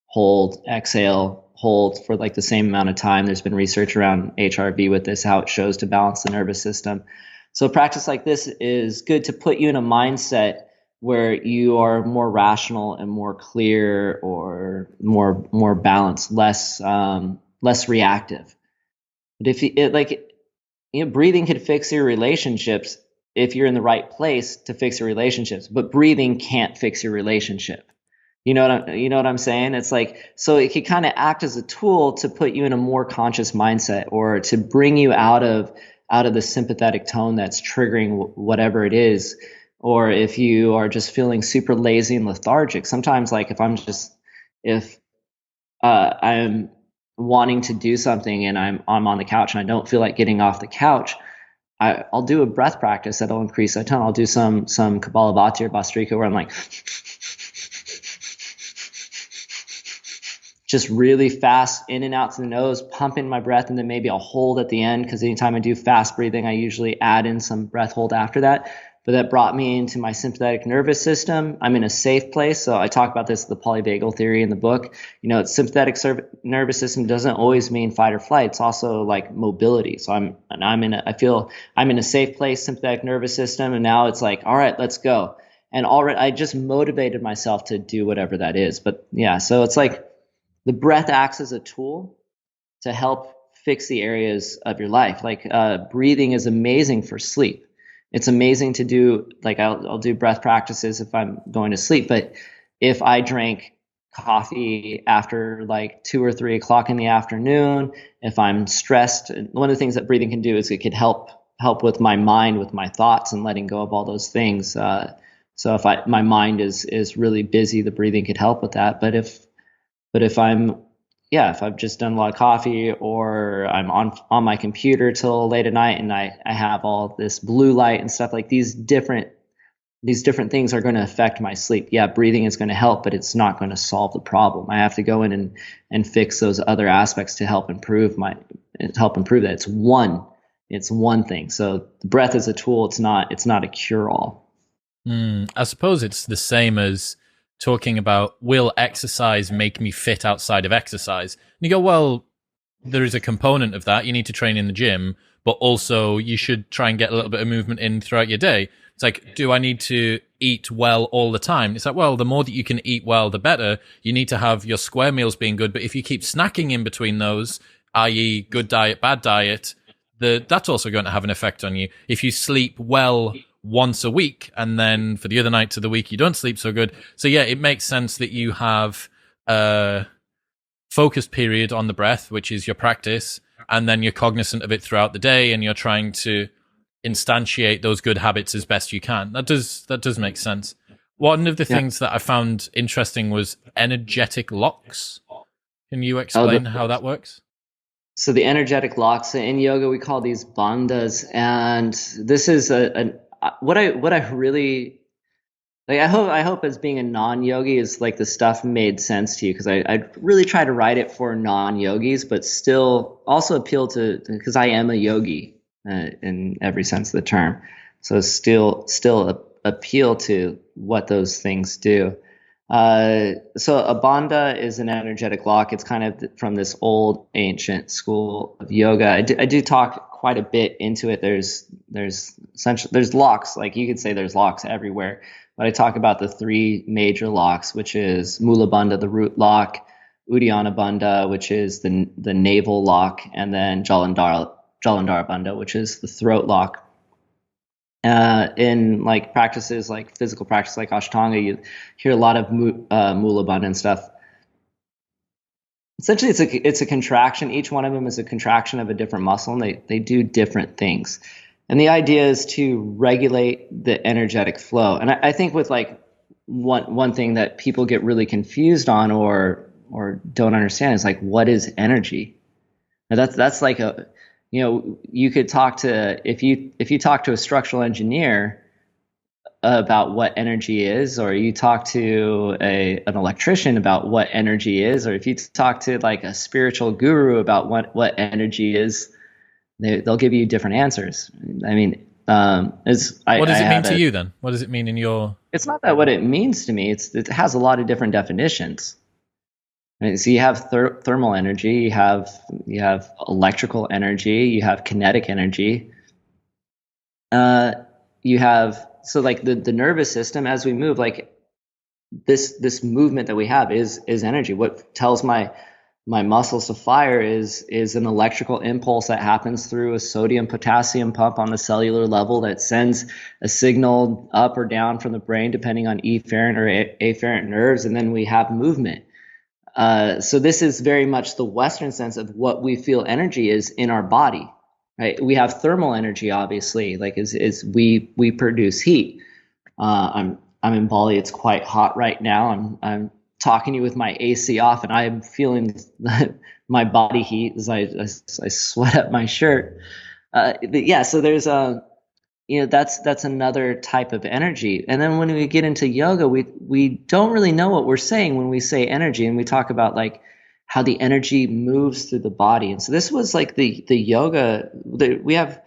hold, exhale, hold for like the same amount of time. There's been research around HRV with this, how it shows to balance the nervous system. So a practice like this is good to put you in a mindset where you are more rational and more clear, or more balanced, less reactive. But if breathing could fix your relationships if you're in the right place to fix your relationships, but breathing can't fix your relationship. You know what I'm saying? It's like, so it could kind of act as a tool to put you in a more conscious mindset, or to bring you out of the sympathetic tone that's triggering whatever it is. Or if you are just feeling super lazy and lethargic, sometimes like if I'm wanting to do something and I'm on the couch and I don't feel like getting off the couch, I'll do a breath practice that'll increase that tone. I'll do some Kapalabhati or Bhastrika where I'm like just really fast in and out to the nose, pumping my breath, and then maybe I'll hold at the end, because anytime I do fast breathing, I usually add in some breath hold after that. But that brought me into my sympathetic nervous system. I'm in a safe place. So I talk about this, the polyvagal theory in the book. Sympathetic nervous system doesn't always mean fight or flight. It's also like mobility. So I feel I'm in a safe place, sympathetic nervous system. And now it's like, all right, let's go. And already I just motivated myself to do whatever that is. But yeah, so it's like the breath acts as a tool to help fix the areas of your life. Like breathing is amazing for sleep. It's amazing to do, like I'll do breath practices if I'm going to sleep. But if I drank coffee after like 2 or 3 o'clock in the afternoon, if I'm stressed, one of the things that breathing can do is it could help with my mind, with my thoughts, and letting go of all those things. So if my mind is really busy, the breathing could help with that. But if I've just done a lot of coffee, or I'm on my computer till late at night and I have all this blue light and stuff, like these different things are going to affect my sleep. Yeah, breathing is going to help, but it's not going to solve the problem. I have to go in and fix those other aspects to help improve that. It's one thing. So the breath is a tool. It's not a cure-all. I suppose it's the same as talking about, will exercise make me fit outside of exercise? And you go, well, there is a component of that. You need to train in the gym, but also you should try and get a little bit of movement in throughout your day. It's like, do I need to eat well all the time? It's like, well, the more that you can eat well, the better. You need to have your square meals being good. But if you keep snacking in between those, i.e. good diet, bad diet, that's also going to have an effect on you. If you sleep well once a week, and then for the other nights of the week you don't sleep so good. So yeah, it makes sense that you have a focused period on the breath, which is your practice, and then you're cognizant of it throughout the day, and you're trying to instantiate those good habits as best you can. That does make sense. One of the things that I found interesting was energetic locks. Can you explain how that works? So the energetic locks in yoga, we call these bandhas, and this is what I really like. I hope as being a non-yogi is like the stuff made sense to you, because I really try to write it for non-yogis, but still also appeal to, because I am a yogi in every sense of the term. So still appeal to what those things do. So a bandha is an energetic lock. It's kind of from this old ancient school of yoga. I do talk quite a bit into it. There's locks, like you could say there's locks everywhere, but I talk about the three major locks, which is Mula Bandha, the root lock, Uddiyana Bandha, which is the navel lock, and then Jalandhara Bandha, which is the throat lock. In like practices, like physical practice, like Ashtanga, you hear a lot of Mula Bandha and stuff. Essentially, it's a contraction. Each one of them is a contraction of a different muscle, and they do different things. And the idea is to regulate the energetic flow. And I think with like one thing that people get really confused on or don't understand is like, what is energy? Now that's like you could talk to, if you talk to a structural engineer about what energy is, or you talk to an electrician about what energy is, or if you talk to like a spiritual guru about what energy is, they'll give you different answers. I mean, what does it mean to you then? What does it mean in your? It's not that what it means to me. It has a lot of different definitions. I mean, so you have thermal energy, you have electrical energy, you have kinetic energy. You have, so like the nervous system, as we move, like this movement that we have is energy. What tells my muscles to fire is an electrical impulse that happens through a sodium potassium pump on the cellular level that sends a signal up or down from the brain depending on efferent or afferent nerves, and then we have movement. So this is very much the Western sense of what we feel energy is in our body, right? We have thermal energy, obviously, like is we produce heat. I'm in Bali. It's quite hot right now. I'm talking to you with my AC off, and I am feeling my body heat as I sweat up my shirt. But yeah, so there's that's another type of energy. And then when we get into yoga, we don't really know what we're saying when we say energy, and we talk about like how the energy moves through the body. And so this was like the yoga. We have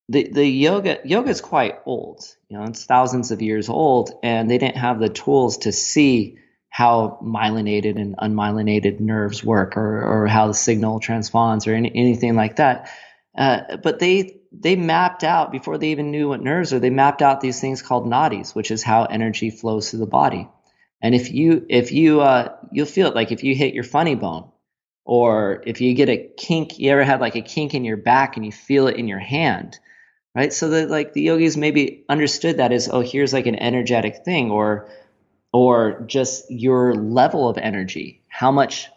the yoga is quite old. It's thousands of years old, and they didn't have the tools to see how myelinated and unmyelinated nerves work, or how the signal transponds, or anything like that. But they mapped out, before they even knew what nerves are, they mapped out these things called nadis, which is how energy flows through the body. And if you'll feel it, like if you hit your funny bone, or if you get a kink, you ever had like a kink in your back and you feel it in your hand, right? So that like the yogis maybe understood that as, oh, here's like an energetic thing, or just your level of energy, how much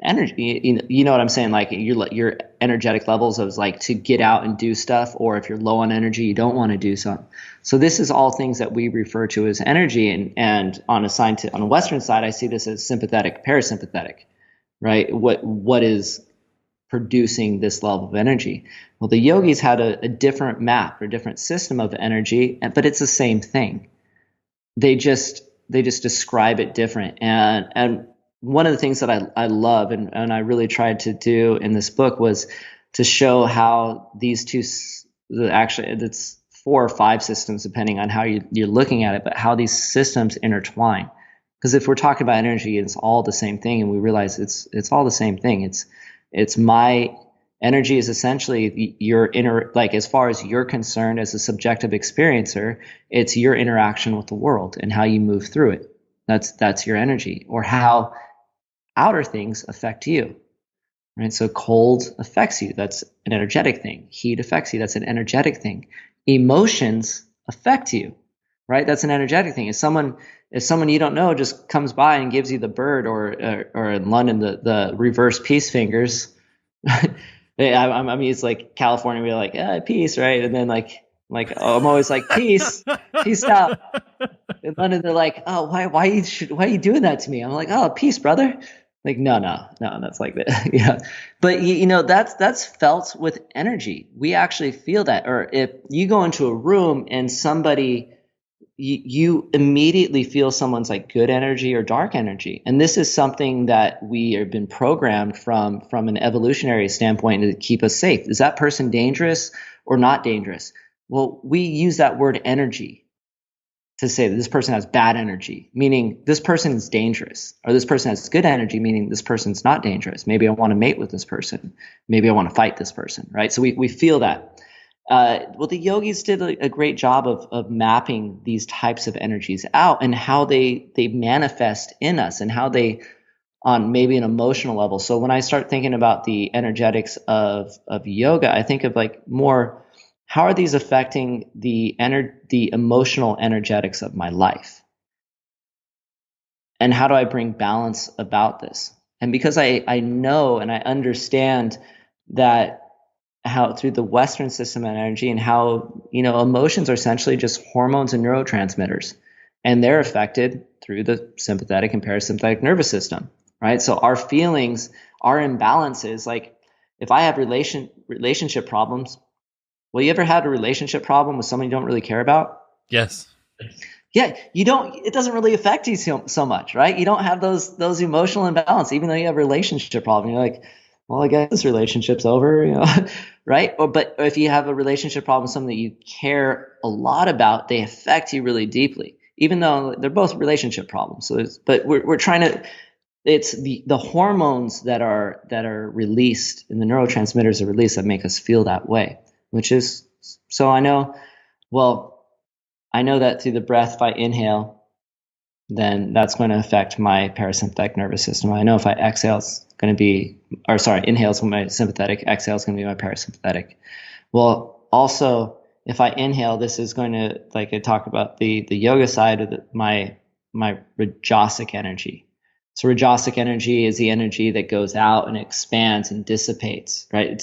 energy, you know what I'm saying? Like your energetic levels of like to get out and do stuff, or if you're low on energy, you don't want to do something. So this is all things that we refer to as energy. And on a Western side, I see this as sympathetic, parasympathetic, right? What is producing this level of energy? Well, the yogis had a different map or different system of energy, but it's the same thing. They just describe it different. And one of the things that I love and I really tried to do in this book was to show how these two, actually it's 4 or 5 systems depending on how you're looking at it, but how these systems intertwine. Because if we're talking about energy, it's all the same thing, and we realize it's all the same thing. It's my energy is essentially your inner, like as far as you're concerned as a subjective experiencer, it's your interaction with the world and how you move through it. That's your energy, or how outer things affect you, right? So cold affects you. That's an energetic thing. Heat affects you. That's an energetic thing. Emotions affect you, right? That's an energetic thing. If someone you don't know just comes by and gives you the bird, or in London, the reverse peace fingers, I mean, it's like California, we're like, peace, right? And then like I'm always like, peace out. In London, they're like, oh, why are you doing that to me? I'm like, oh, peace, brother. Like, no, that's like that. Yeah. But that's felt with energy. We actually feel that. Or if you go into a room and somebody, you immediately feel someone's like good energy or dark energy. And this is something that we have been programmed from an evolutionary standpoint to keep us safe. Is that person dangerous or not dangerous? Well, we use that word energy to say that this person has bad energy, meaning this person is dangerous, or this person has good energy, meaning this person's not dangerous. Maybe I want to mate with this person. Maybe I want to fight this person, right? So we feel that. Well, the yogis did a great job of mapping these types of energies out and how they manifest in us and how they on maybe an emotional level. So when I start thinking about the energetics of yoga, I think of like more how are these affecting the emotional energetics of my life? And how do I bring balance about this? And because I know and I understand that how through the Western system of energy and how, emotions are essentially just hormones and neurotransmitters, and they're affected through the sympathetic and parasympathetic nervous system, right? So our feelings, our imbalances, like if I have relationship problems, well, you ever had a relationship problem with someone you don't really care about? Yes. Yeah, it doesn't really affect you so much, right? You don't have those emotional imbalance, even though you have a relationship problem. You're like, well, I guess this relationship's over, right? But if you have a relationship problem, something that you care a lot about, they affect you really deeply, even though they're both relationship problems. But we're trying to, it's the hormones that are released and the neurotransmitters are released that make us feel that way, which is, so I know that through the breath, if I inhale, then that's going to affect my parasympathetic nervous system. I know if I exhale, it's going to be, or sorry, inhale is my sympathetic, exhale is going to be my parasympathetic. Well, also, if I inhale, this is going to, like I talk about the yoga side of my rajasic energy. So rajasic energy is the energy that goes out and expands and dissipates, right?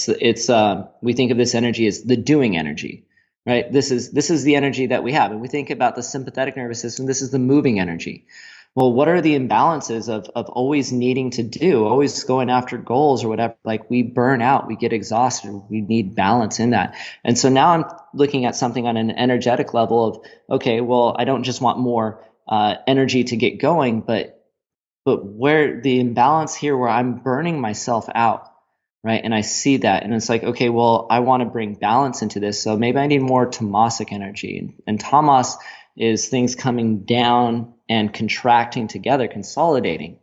We think of this energy as the doing energy, right? This is the energy that we have. And we think about the sympathetic nervous system, this is the moving energy. Well, what are the imbalances of always needing to do, always going after goals or whatever? Like we burn out, we get exhausted, we need balance in that. And so now I'm looking at something on an energetic level of, okay, well, I don't just want more energy to get going, but where the imbalance here where I'm burning myself out, right? And I see that, and it's like, okay, well, I want to bring balance into this, so maybe I need more tamasic energy. And tamas is things coming down and contracting together, consolidating,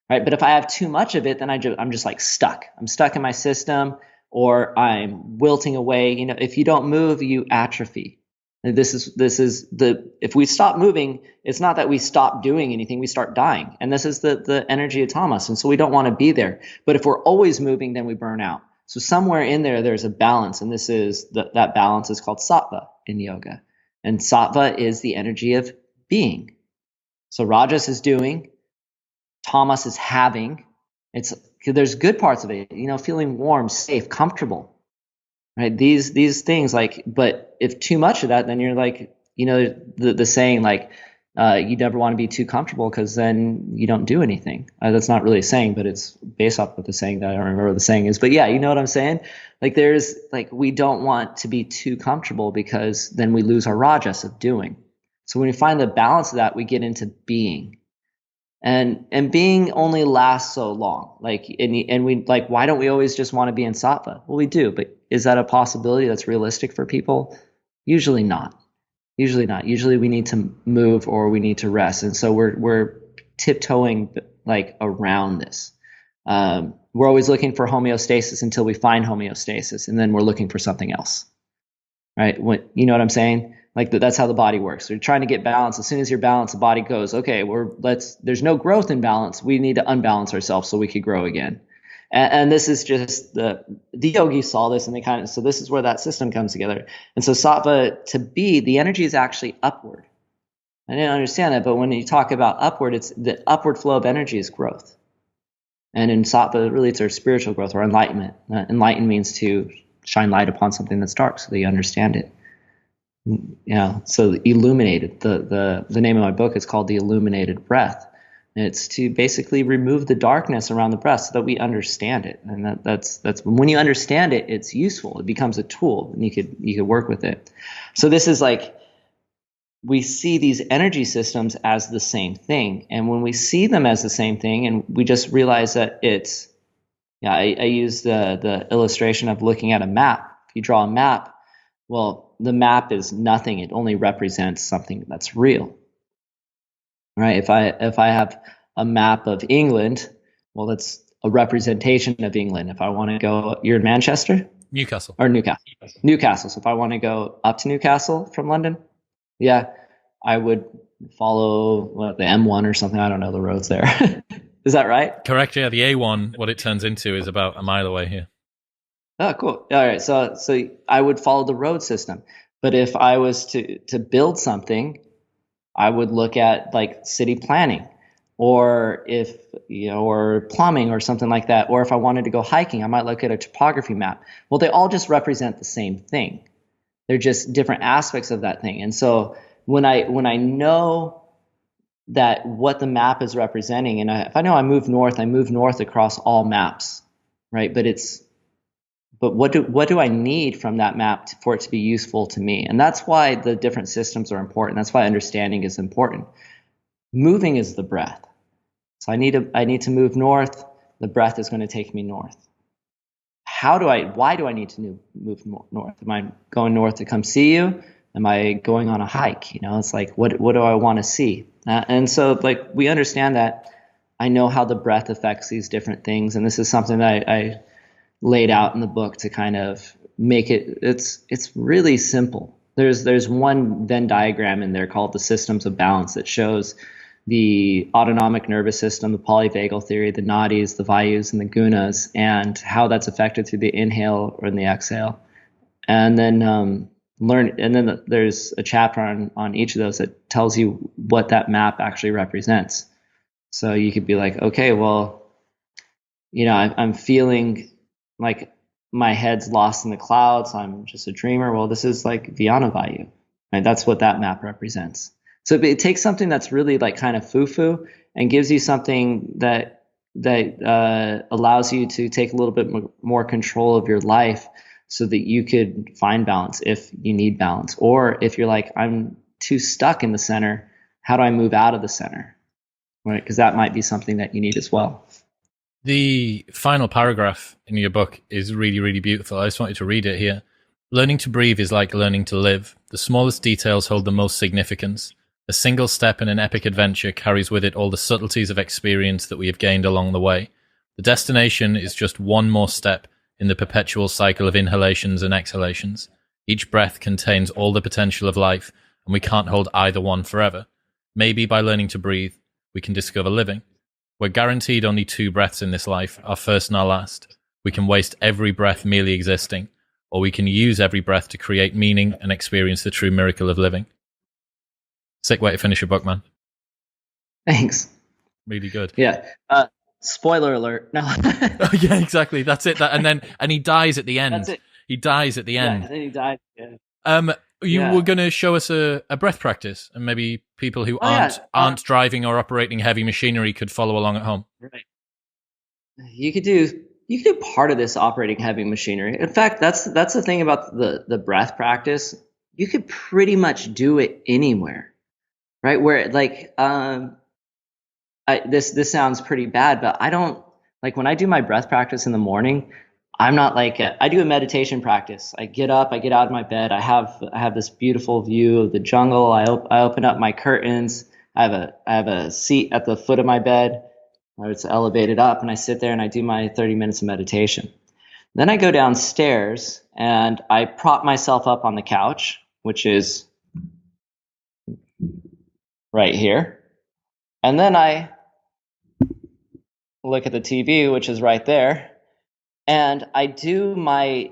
right? But if I have too much of it, then I'm just like stuck. I'm stuck in my system, or I'm wilting away. If you don't move, you atrophy. And this is if we stop moving, it's not that we stop doing anything, we start dying. And this is the energy of tamas. And so we don't want to be there. But if we're always moving, then we burn out. So somewhere in there's a balance, and this is that balance is called sattva in yoga. And sattva is the energy of being. So rajas is doing, tamas is having. There's good parts of it, feeling warm, safe, comfortable. Right? These things, like, but if too much of that, then you're like, the saying, like, you never want to be too comfortable because then you don't do anything. That's not really a saying, but it's based off of the saying that I don't remember what the saying is. But yeah, you know what I'm saying? Like we don't want to be too comfortable because then we lose our rajas of doing. So when we find the balance of that, we get into being. And being only lasts so long. And we like, why don't we always just want to be in sattva? Well, we do, but is that a possibility that's realistic for people? Usually not. Usually we need to move or we need to rest. And so we're tiptoeing like around this. We're always looking for homeostasis until we find homeostasis, and then we're looking for something else. Right? You know what I'm saying? Like that's how the body works. You're trying to get balance. As soon as you're balanced, the body goes, okay, there's no growth in balance. We need to unbalance ourselves so we could grow again. And this is just the yogis saw this, and so this is where that system comes together. And so sattva, to be, the energy is actually upward. I didn't understand that, but when you talk about upward, it's the upward flow of energy is growth. And in sattva, really, it's our spiritual growth or enlightenment. Enlighten means to shine light upon something that's dark so that you understand it. So illuminated, the name of my book is called The Illuminated Breath. And it's to basically remove the darkness around the breath so that we understand it. And that's when you understand it, it's useful. It becomes a tool, and you could work with it. So this is like, we see these energy systems as the same thing. And when we see them as the same thing, and we just realize that I use the illustration of looking at a map. If you draw a map, well, the map is nothing. It only represents something that's real, right? If I have a map of England, well, that's a representation of England. If I want to go, you're in Manchester? Newcastle. Or Newcastle. Newcastle. So if I want to go up to Newcastle from London, yeah, I would follow the M1 or something. I don't know the roads there. Is that right? Correct. Yeah, the A1. What it turns into is about a mile away here. Oh, cool. All right. So I would follow the road system. But if I was to build something, I would look at like city planning, or if or plumbing or something like that. Or if I wanted to go hiking, I might look at a topography map. Well, they all just represent the same thing. They're just different aspects of that thing. And so when I know that what the map is representing, and if I know I move north across all maps, right? But what do I need from that map for it to be useful to me? And that's why the different systems are important. That's why understanding is important. Moving is the breath. So I need to move north. The breath is going to take me north. Why do I need to move north? Am I going north to come see you? Am I going on a hike? It's like, what do I want to see? And so like we understand that. I know how the breath affects these different things. And this is something that I laid out in the book to kind of make it's really simple. There's one Venn diagram in there called the systems of balance that shows the autonomic nervous system, the polyvagal theory, the nadis, the vayus, and the gunas, and how that's affected through the inhale or in the exhale. And then there's a chapter on each of those that tells you what that map actually represents. So you could be like, okay, well, I'm feeling like my head's lost in the clouds. I'm just a dreamer. Well, this is like Vyana Vayu, right? That's what that map represents. So it takes something that's really like kind of foo-foo and gives you something that allows you to take a little bit more control of your life, so that you could find balance if you need balance, or if you're like, I'm too stuck in the center. How do I move out of the center? Right? Because that might be something that you need as well. The final paragraph in your book is really, really beautiful. I just wanted to read it here. Learning to breathe is like learning to live. The smallest details hold the most significance. A single step in an epic adventure carries with it all the subtleties of experience that we have gained along the way. The destination is just one more step in the perpetual cycle of inhalations and exhalations. Each breath contains all the potential of life, and we can't hold either one forever. Maybe by learning to breathe, we can discover living. We're guaranteed only 2 breaths in this life, our first and our last. We can waste every breath merely existing, or we can use every breath to create meaning and experience the true miracle of living. Sick way to finish your book, man. Thanks. Really good. Yeah. Spoiler alert. No. Oh, yeah, exactly. That's it. And he dies at the end. That's it. He dies at the end. Yeah, and then he died. Yeah. You were going to show us a breath practice, and maybe people who aren't driving or operating heavy machinery could follow along at home. Right. You could do part of this operating heavy machinery. In fact, that's the thing about the breath practice. You could pretty much do it anywhere, right? Where like this sounds pretty bad, but I don't like when I do my breath practice in the morning. I'm not like I do a meditation practice. I get up, I get out of my bed. I have this beautiful view of the jungle. I open up my curtains. I have a seat at the foot of my bed where it's elevated up, and I sit there and I do my 30 minutes of meditation. Then I go downstairs and I prop myself up on the couch, which is right here. And then I look at the TV, which is right there. And I do my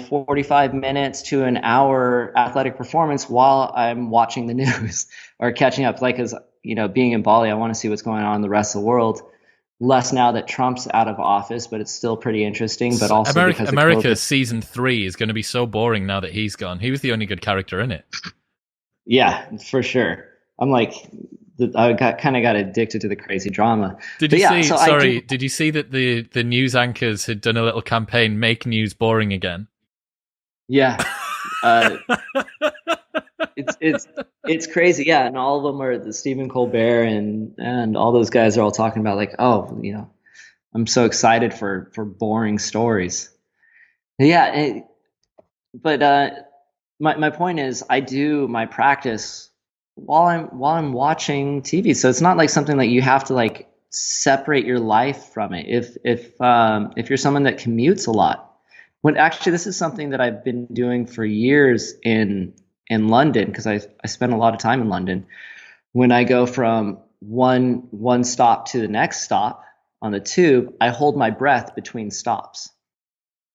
45 minutes to an hour athletic performance while I'm watching the news or catching up. Like, as being in Bali, I want to see what's going on in the rest of the world. Less now that Trump's out of office, but it's still pretty interesting. But also America season 3 is going to be so boring now that he's gone. He was the only good character in it. Yeah, for sure. I'm like, I kind of got addicted to the crazy drama. Did you see that the news anchors had done a little campaign, make news boring again? Yeah. It's crazy. Yeah. And all of them are the Stephen Colbert and all those guys are all talking about like, oh, I'm so excited for boring stories. Yeah. But my point is I do my practice while I'm watching TV. So it's not like something that you have to like separate your life from it. If you're someone that commutes a lot, When actually, this is something that I've been doing for years in London, because I spend a lot of time in London. When I go from one stop to the next stop on the tube, I hold my breath between stops.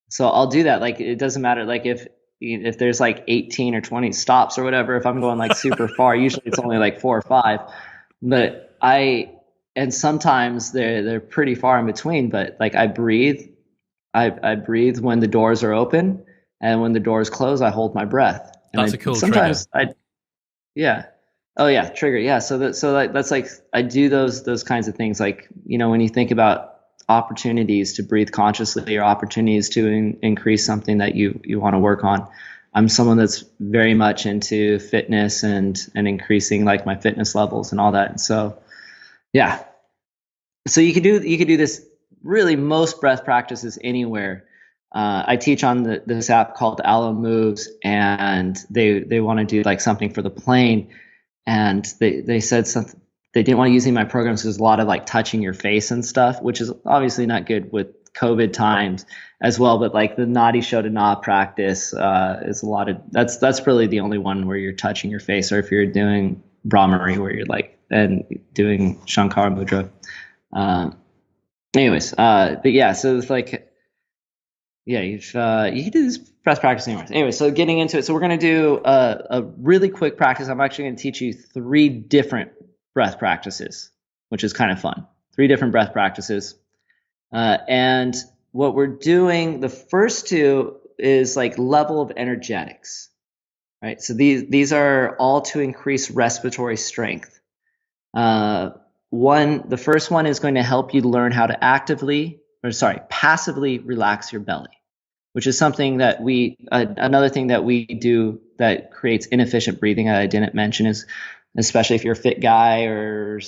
So I'll do that. Like, it doesn't matter. Like, if there's like 18 or 20 stops or whatever, if I'm going like super far, usually it's only like 4 or 5. But and sometimes they're pretty far in between. But like, I breathe. I breathe when the doors are open, and when the doors close, I hold my breath. And That's a then cool trigger. sometimes yeah. Oh yeah, trigger. Yeah. That's like, I do those kinds of things. Like, when you think about opportunities to breathe consciously, or opportunities to increase something that you want to work on. I'm someone that's very much into fitness and increasing like my fitness levels and all that. And so, yeah. So you could do this, really most breath practices anywhere. I teach on this app called Allo Moves, and they want to do like something for the plane, and they said something. They didn't want to use any of my programs because there's a lot of like touching your face and stuff, which is obviously not good with COVID times as well. But like the Nadi Shodhana practice is a lot of that's really the only one where you're touching your face, or if you're doing Brahmari where you're like and doing Shankara Mudra. But yeah, so it's like, yeah, you can do this breath practice anyways. Anyway, so getting into it, so we're going to do a really quick practice. I'm actually going to teach you 3 different breath practices, which is kind of fun. 3 different breath practices. And what we're doing, the first 2 is like level of energetics, right? So these are all to increase respiratory strength. The first one is going to help you learn how to passively relax your belly, which is something that another thing that we do that creates inefficient breathing that I didn't mention is, especially if you're a fit guy, or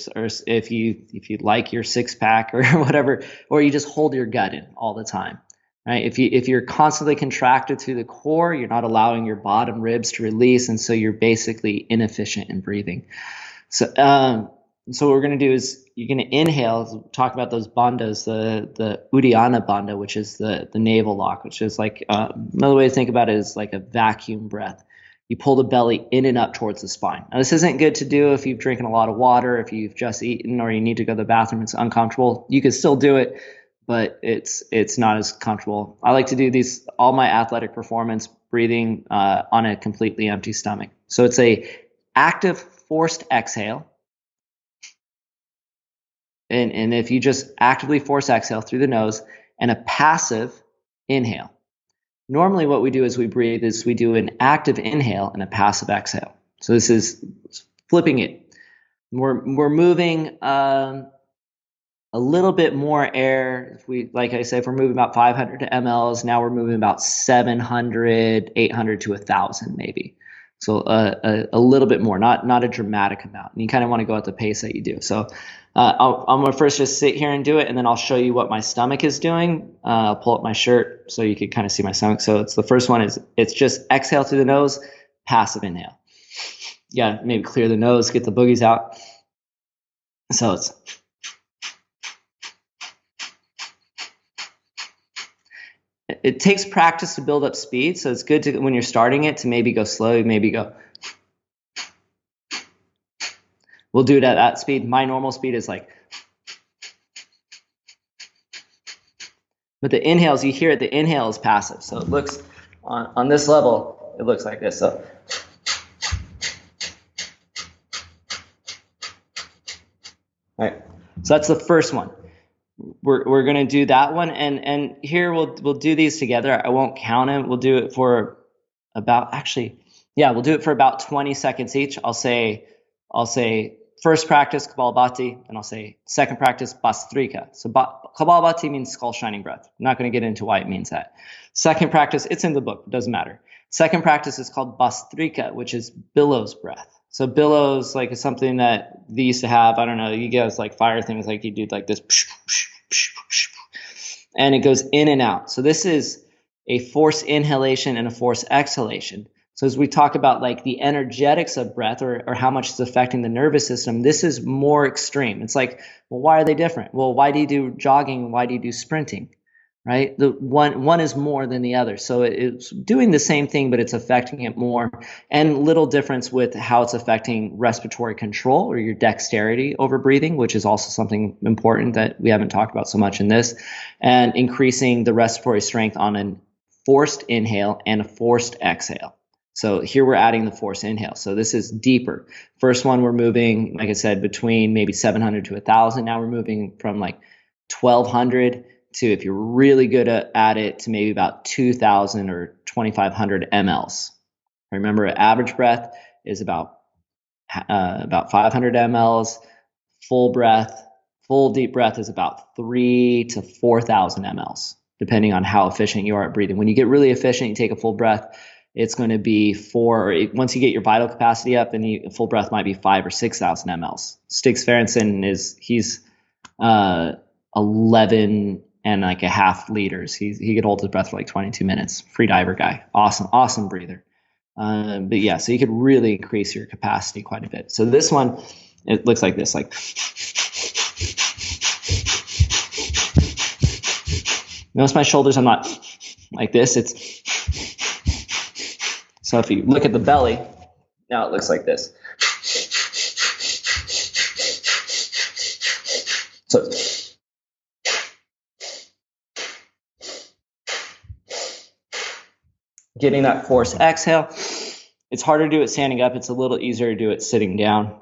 if you like your 6-pack or whatever, or you just hold your gut in all the time, right? If you're constantly contracted through the core, you're not allowing your bottom ribs to release, and so you're basically inefficient in breathing. So what we're going to do is you're going to inhale, talk about those bandhas, the Uddiyana bandha, which is the navel lock, which is like another way to think about it is like a vacuum breath. You pull the belly in and up towards the spine. Now, this isn't good to do if you've drinking a lot of water, if you've just eaten, or you need to go to the bathroom. It's uncomfortable. You can still do it, but it's not as comfortable. I like to do all my athletic performance breathing on a completely empty stomach. So it's a active forced exhale. And if you just actively force exhale through the nose, and a passive inhale. Normally what we do is we do an active inhale and a passive exhale. So this is flipping it. We're moving a little bit more air. Like I said, if we're moving about 500 mLs, now we're moving about 700, 800 to 1,000 maybe. So a little bit more, not a dramatic amount. And you kind of want to go at the pace that you do. So I'm going to first just sit here and do it, and then I'll show you what my stomach is doing. I'll pull up my shirt so you can kind of see my stomach. So the first one it's just exhale through the nose, passive inhale. Yeah, maybe clear the nose, get the boogies out. So it's it takes practice to build up speed, so it's good to, when you're starting it, to maybe go slow, maybe go. We'll do it at that speed. My normal speed is like, but the inhales, you hear it, the inhale is passive. So it looks, on this level, it looks like this. So all right, so that's the first one. We're going to do that one, and here we'll do these together. I won't count them. We'll do it for about, we'll do it for about 20 seconds each. I'll say first practice Kapalabhati, and I'll say second practice Bhastrika. So Kapalabhati means skull shining breath. I'm not going to get into why it means that. Second practice, it's in the book, it doesn't matter. Second practice is called Bhastrika, which is billows breath. So billows, like, is something that they used to have. I don't know, you guys like fire things, like you do like this, and it goes in and out. So this is a forced inhalation and a forced exhalation. So as we talk about like the energetics of breath, or how much it's affecting the nervous system, this is more extreme. It's like, well, why are they different? Well, why do you do jogging? Why do you do sprinting? right? The one is more than the other. So it's doing the same thing, but it's affecting it more. And little difference with how it's affecting respiratory control or your dexterity over breathing, which is also something important that we haven't talked about so much in this, and increasing the respiratory strength on a forced inhale and a forced exhale. So here we're adding the forced inhale. So this is deeper. First one, we're moving, like I said, between maybe 700 to 1,000. Now we're moving from like 1,200 to, if you're really good at it, to maybe about 2,000 or 2,500 mLs. Remember, average breath is about 500 mLs. Full deep breath is about 3,000 to 4,000 mLs, depending on how efficient you are at breathing. When you get really efficient, you take a full breath, it's going to be once you get your vital capacity up, then a full breath might be 5,000 or 6,000 mLs. Stig Svensson he's 11 and like a half liters. He could hold his breath for like 22 minutes. Free diver guy, awesome breather. But yeah, so you could really increase your capacity quite a bit. So this one, it looks like this, like. Notice my shoulders, I'm not like this. So if you look at the belly, now it looks like this. So getting that forced exhale. It's harder to do it standing up. It's a little easier to do it sitting down.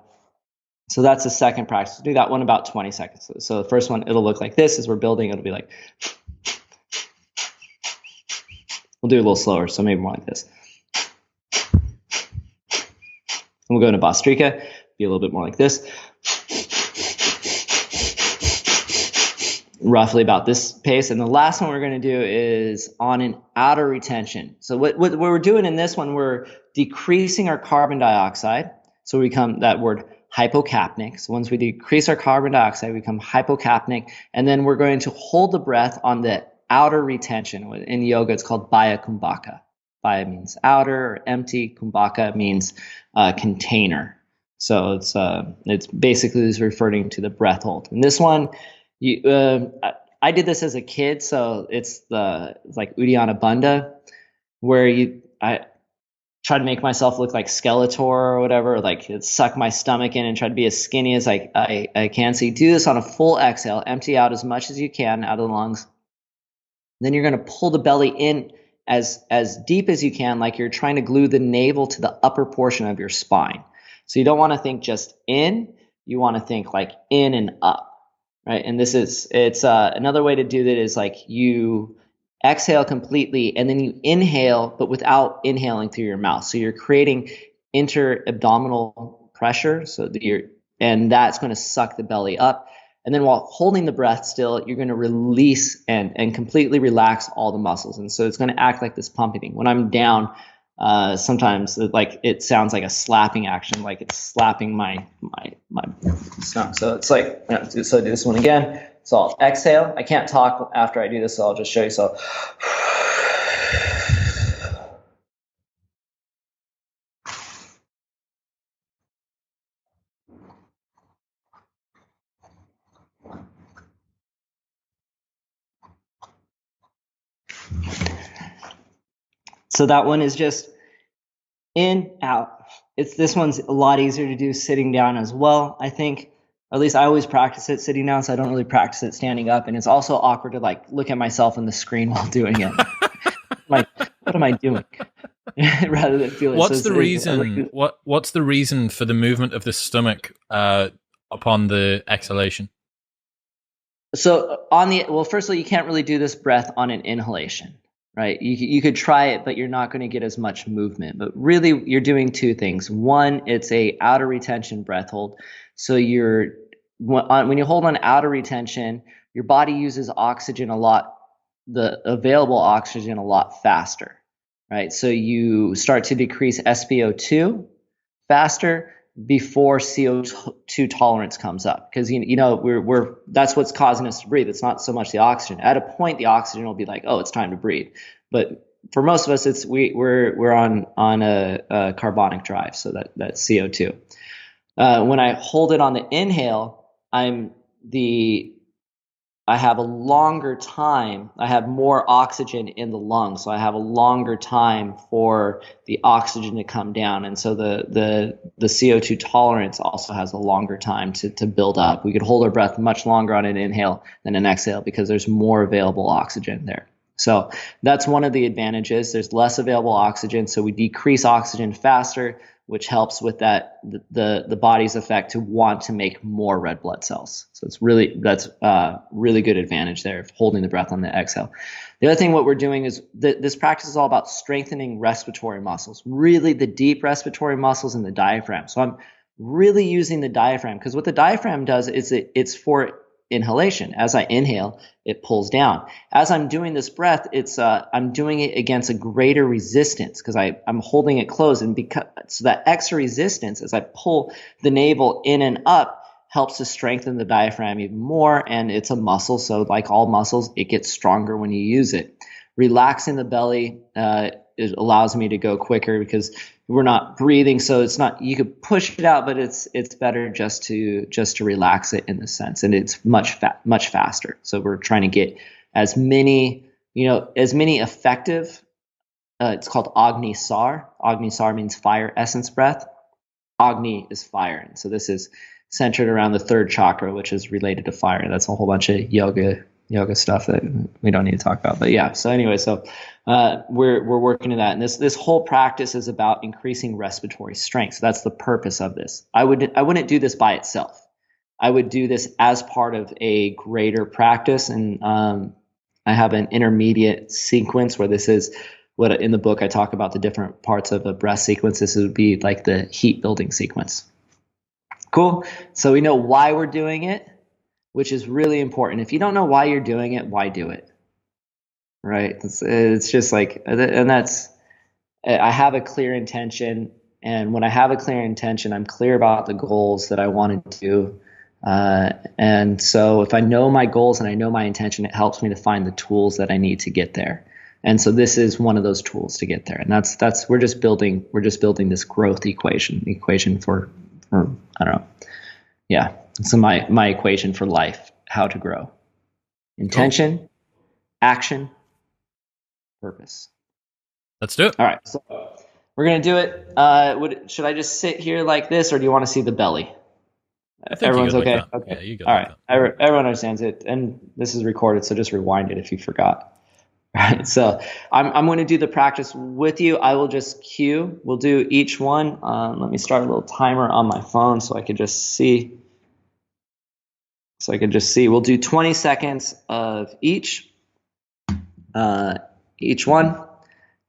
So that's the second practice. Do that one about 20 seconds. So the first one, it'll look like this as we're building. It'll be like, we'll do it a little slower, so maybe more like this. And we'll go into Bastrika, be a little bit more like this. Roughly about this pace. And the last one we're going to do is on an outer retention. So what we're doing in this one, we're decreasing our carbon dioxide. So we become that word hypocapnic. So once we decrease our carbon dioxide, we become hypocapnic. And then we're going to hold the breath on the outer retention. In yoga, it's called Baya Kumbhaka. Baya means outer or empty. Kumbhaka means container. So it's basically referring to the breath hold. And this one, I did this as a kid, so it's like Uddiyana Bandha, where I try to make myself look like Skeletor or whatever, like suck my stomach in and try to be as skinny as I can. So you do this on a full exhale, empty out as much as you can out of the lungs. Then you're going to pull the belly in as deep as you can, like you're trying to glue the navel to the upper portion of your spine. So you don't want to think just in, you want to think like in and up. Right. And it's another way to do that is like you exhale completely and then you inhale, but without inhaling through your mouth. So you're creating inter-abdominal pressure. And that's going to suck the belly up. And then while holding the breath still, you're going to release and completely relax all the muscles. And so it's going to act like this pumping. When I'm down, sometimes it sounds like a slapping action, like it's slapping my stomach. So it's like, so I do this one again. So I'll exhale. I can't talk after I do this, so I'll just show you. So that one is just in, out. This one's a lot easier to do sitting down as well, I think. At least I always practice it sitting down, so I don't really practice it standing up. And it's also awkward to like look at myself on the screen while doing it. Like, what am I doing? Rather than feel it. What's the reason? What's the reason for the movement of the stomach upon the exhalation? So firstly, you can't really do this breath on an inhalation. Right? You could try it, but you're not going to get as much movement. But really, you're doing two things. One, it's a outer retention breath hold. So when you hold on outer retention, your body uses oxygen the available oxygen a lot faster. Right? So you start to decrease SpO2 faster before CO2 tolerance comes up, because we're that's what's causing us to breathe. It's not so much the oxygen. At a point, the oxygen will be like, oh, it's time to breathe. But for most of us, we're on a carbonic drive, so that's CO2. When I hold it on the inhale, the I have a longer time. I have more oxygen in the lungs, so I have a longer time for the oxygen to come down, and so the CO2 tolerance also has a longer time to build up. We could hold our breath much longer on an inhale than an exhale because there's more available oxygen there. So that's one of the advantages. There's less available oxygen, so we decrease oxygen faster, which helps with that the body's effect to want to make more red blood cells. So that's really good advantage there of holding the breath on the exhale. The other thing what we're doing is this practice is all about strengthening respiratory muscles, really the deep respiratory muscles and the diaphragm. So I'm really using the diaphragm because what the diaphragm does is it's for inhalation. As I inhale, it pulls down. As I'm doing this breath, I'm doing it against a greater resistance because I'm holding it closed, and because so that extra resistance as I pull the navel in and up helps to strengthen the diaphragm even more, and it's a muscle, so like all muscles, it gets stronger when you use it. Relaxing the belly it allows me to go quicker because we're not breathing, so it's not, you could push it out, but it's better just to relax it in the sense, and it's much faster. So we're trying to get as many effective. It's called Agni Sar. Agni Sar means fire essence breath. Agni is fire, and so this is centered around the third chakra, which is related to fire. That's a whole bunch of yoga stuff that we don't need to talk about. But yeah, so anyway, we're working to that, and this whole practice is about increasing respiratory strength. So that's the purpose of this. I wouldn't do this by itself. I would do this as part of a greater practice, and I have an intermediate sequence where this is what in the book I talk about the different parts of a breath sequence. This would be like the heat building sequence. Cool. So we know why we're doing it, which is really important. If you don't know why you're doing it, why do it? Right? It's just like, and that's, I have a clear intention. And when I have a clear intention, I'm clear about the goals that I want to do. And so if I know my goals and I know my intention, it helps me to find the tools that I need to get there. And so this is one of those tools to get there. And that's we're just building this growth equation for I don't know. Yeah. So my equation for life, how to grow. Intention, action, purpose. Let's do it. All right. So we're going to do it. Should I just sit here like this, or do you want to see the belly? I think everyone's okay? Like okay. Yeah, you go. All right. Everyone understands it. And this is recorded, so just rewind it if you forgot. All right. So I'm going to do the practice with you. I will just cue. We'll do each one. Let me start a little timer on my phone so I could just see. We'll do 20 seconds of each one,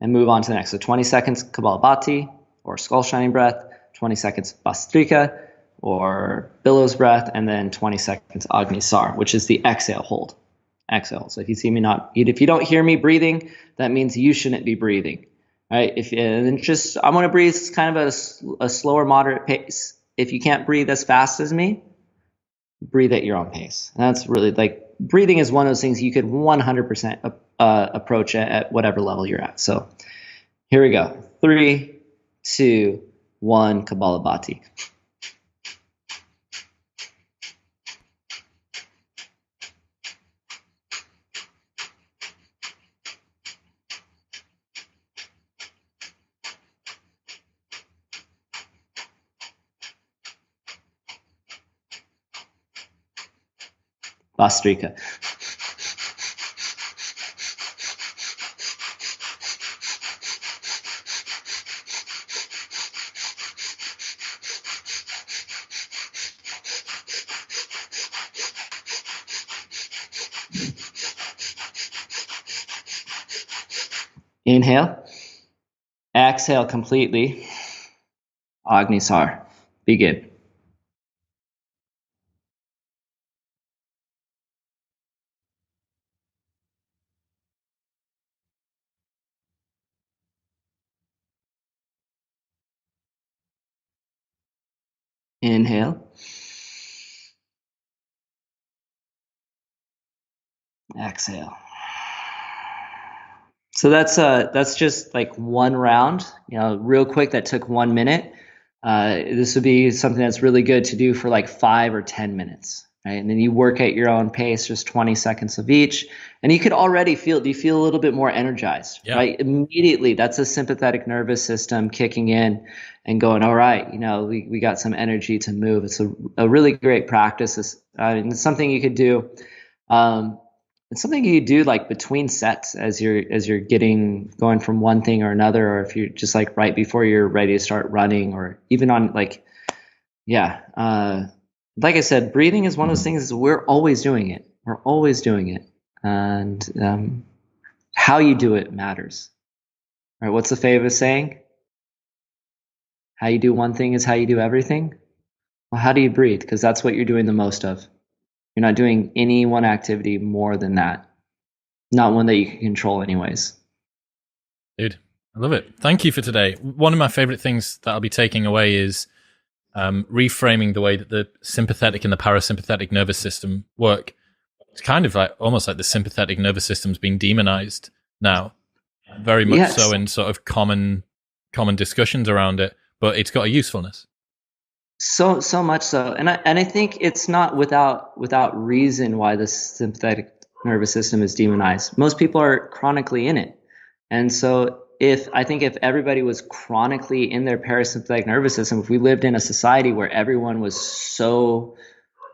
and move on to the next. So 20 seconds Kapalabhati, or skull shining breath, 20 seconds Bhastrika, or billows breath, and then 20 seconds Agni Sar, which is the exhale hold. Exhale. So if you see me if you don't hear me breathing, that means you shouldn't be breathing. All right. I'm going to breathe kind of a slower, moderate pace. If you can't breathe as fast as me, breathe at your own pace. And that's really like, breathing is one of those things you could 100% approach at whatever level you're at. So here we go. 3, 2, 1, Kapalabhati. Bhastrika. Inhale. Exhale completely. Agni Sar. Begin. Inhale. Exhale. So that's just like one round, real quick. That took 1 minute. This would be something that's really good to do for like 5 or 10 minutes. right? And then you work at your own pace, just 20 seconds of each. And you could already do you feel a little bit more energized, Yeah. right? Immediately, that's a sympathetic nervous system kicking in and going, all right, we got some energy to move. It's a really great practice. It's something you could do. It's something you do like between sets as you're going from one thing or another, or if you're just like right before you're ready to start running, or even on like, yeah. Like I said, breathing is one of those things. We're always doing it. We're always doing it, and how you do it matters. Right? What's the famous saying? How you do one thing is how you do everything. Well, how do you breathe? Because that's what you're doing the most of. You're not doing any one activity more than that. Not one that you can control anyways. Dude, I love it. Thank you for today. One of my favorite things that I'll be taking away is reframing the way that the sympathetic and the parasympathetic nervous system work. It's kind of like almost like the sympathetic nervous system's been demonized now, very much so in sort of common discussions around it, but it's got a usefulness. So much so, and I think it's not without reason why the sympathetic nervous system is demonized. Most people are chronically in it, and so if everybody was chronically in their parasympathetic nervous system, if we lived in a society where everyone was so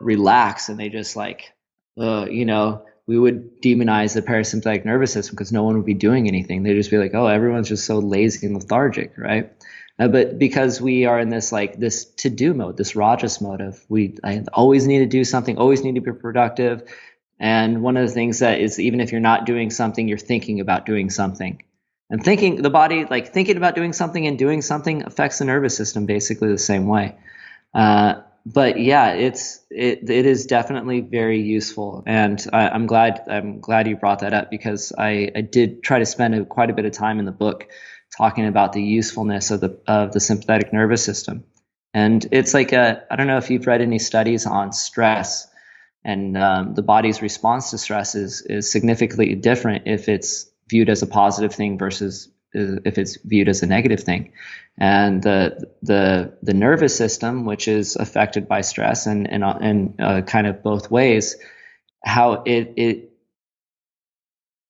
relaxed and they just like, we would demonize the parasympathetic nervous system because no one would be doing anything. They'd just be like, oh, everyone's just so lazy and lethargic, right? But because we are in this to-do mode, this Rajas mode of I always need to do something, always need to be productive. And one of the things that is, even if you're not doing something, you're thinking about doing something. And the body, like thinking about doing something and doing something affects the nervous system basically the same way. But yeah, it is definitely very useful, and I'm glad you brought that up, because I did try to spend quite a bit of time in the book talking about the usefulness of the sympathetic nervous system. And it's like I don't know if you've read any studies on stress, and the body's response to stress is significantly different if it's viewed as a positive thing versus if it's viewed as a negative thing. And the nervous system, which is affected by stress and kind of both ways, how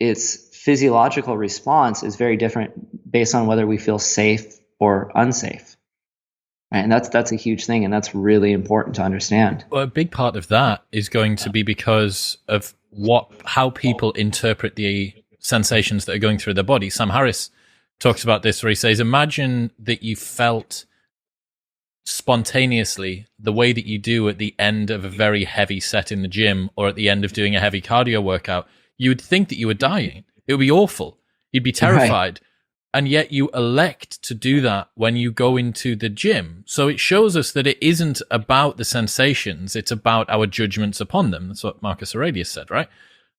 its physiological response is very different based on whether we feel safe or unsafe. Right? And that's a huge thing, and that's really important to understand. Well, a big part of that is going to be because of how people interpret the sensations that are going through their body. Sam Harris talks about this, where he says, imagine that you felt spontaneously the way that you do at the end of a very heavy set in the gym, or at the end of doing a heavy cardio workout. You would think that you were dying. It would be awful. You'd be terrified. Right. And yet you elect to do that when you go into the gym. So it shows us that it isn't about the sensations. It's about our judgments upon them. That's what Marcus Aurelius said, right?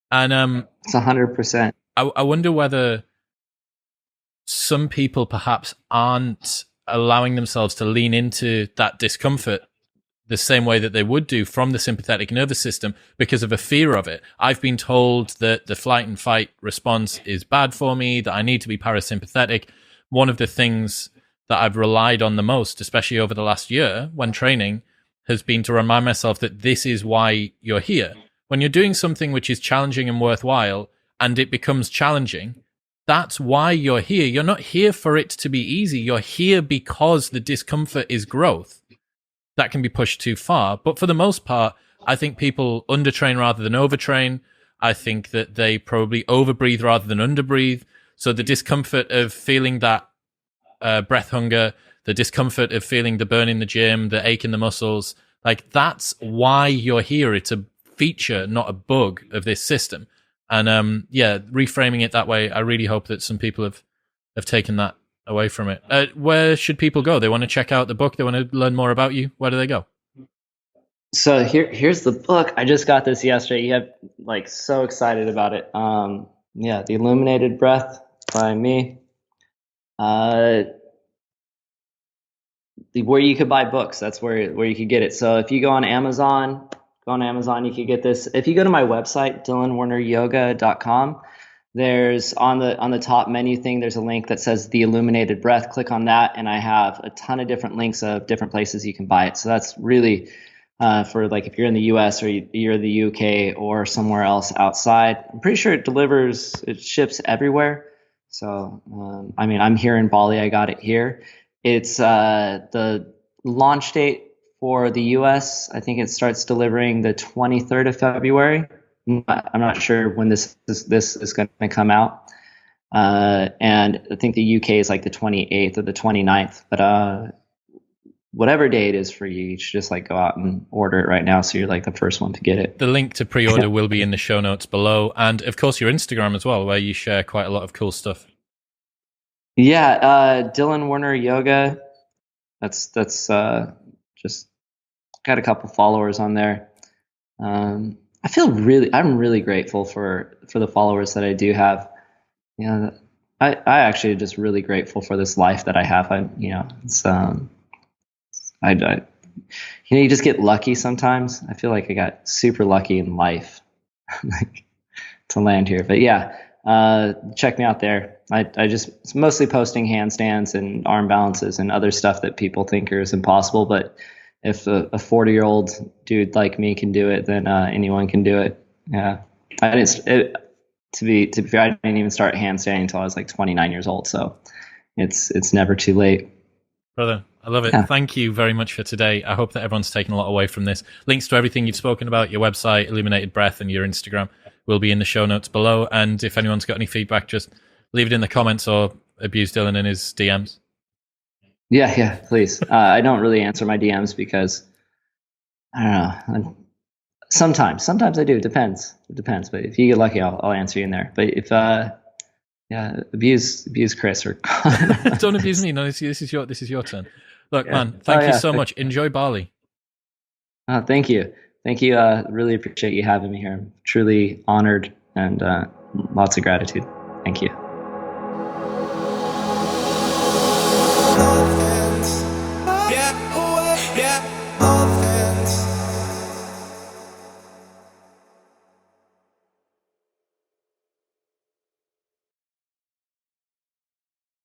And it's 100%. I wonder whether some people perhaps aren't allowing themselves to lean into that discomfort the same way that they would do from the sympathetic nervous system because of a fear of it. I've been told that the flight and fight response is bad for me, that I need to be parasympathetic. One of the things that I've relied on the most, especially over the last year when training, has been to remind myself that this is why you're here. When you're doing something which is challenging and worthwhile, and it becomes challenging, that's why you're here. You're not here for it to be easy. You're here because the discomfort is growth. That can be pushed too far. But for the most part, I think people undertrain rather than overtrain. I think that they probably overbreathe rather than underbreathe. So the discomfort of feeling that breath hunger, the discomfort of feeling the burn in the gym, the ache in the muscles, like that's why you're here. It's a feature, not a bug of this system. And reframing it that way, I really hope that some people have taken that away from it. Where should people go? They want to check out the book. They want to learn more about you. Where do they go? So here's the book. I just got this yesterday. You have so excited about it. The Illuminated Breath by me. Where you could buy books, that's where you could get it. So if you go on Amazon, you could get this. If you go to my website, dylanwerneryoga.com, there's on the top menu thing, there's a link that says The Illuminated Breath. Click on that, and I have a ton of different links of different places you can buy it. So that's really for like if you're in the US or you're in the UK or somewhere else outside. I'm pretty sure it ships everywhere. So, I mean, I'm here in Bali. I got it here. It's the launch date for the US. I think it starts delivering the 23rd of February. I'm not sure when this is going to come out. And I think the UK is like the 28th or the 29th. But whatever day it is for you, you should just like go out and order it right now, so you're like the first one to get it. The link to pre-order will be in the show notes below, and of course your Instagram as well, where you share quite a lot of cool stuff. Yeah, Dylan Werner Yoga. That's just got a couple followers on there. I'm really grateful for the followers that I do have. You know, I actually just really grateful for this life that I have. You just get lucky sometimes. I feel like I got super lucky in life like, to land here. But yeah, check me out there. It's mostly posting handstands and arm balances and other stuff that people think is impossible. But if a 40-year-old dude like me can do it, then anyone can do it. Yeah, to be fair, I didn't even start handstanding until I was like 29 years old. So it's never too late. Brother, I love it. Yeah. Thank you very much for today. I hope that everyone's taken a lot away from this. Links to everything you've spoken about, your website, Illuminated Breath, and your Instagram will be in the show notes below. And if anyone's got any feedback, just leave it in the comments or abuse Dylan in his DMs. Yeah, please. I don't really answer my DMs because I don't know. Sometimes I do. It depends. But if you get lucky, I'll answer you in there. But if abuse Chris or don't abuse me. No, this is your turn. Look, man, thank you so much. Enjoy Bali. Thank you. Really appreciate you having me here. I'm truly honored and lots of gratitude. Thank you.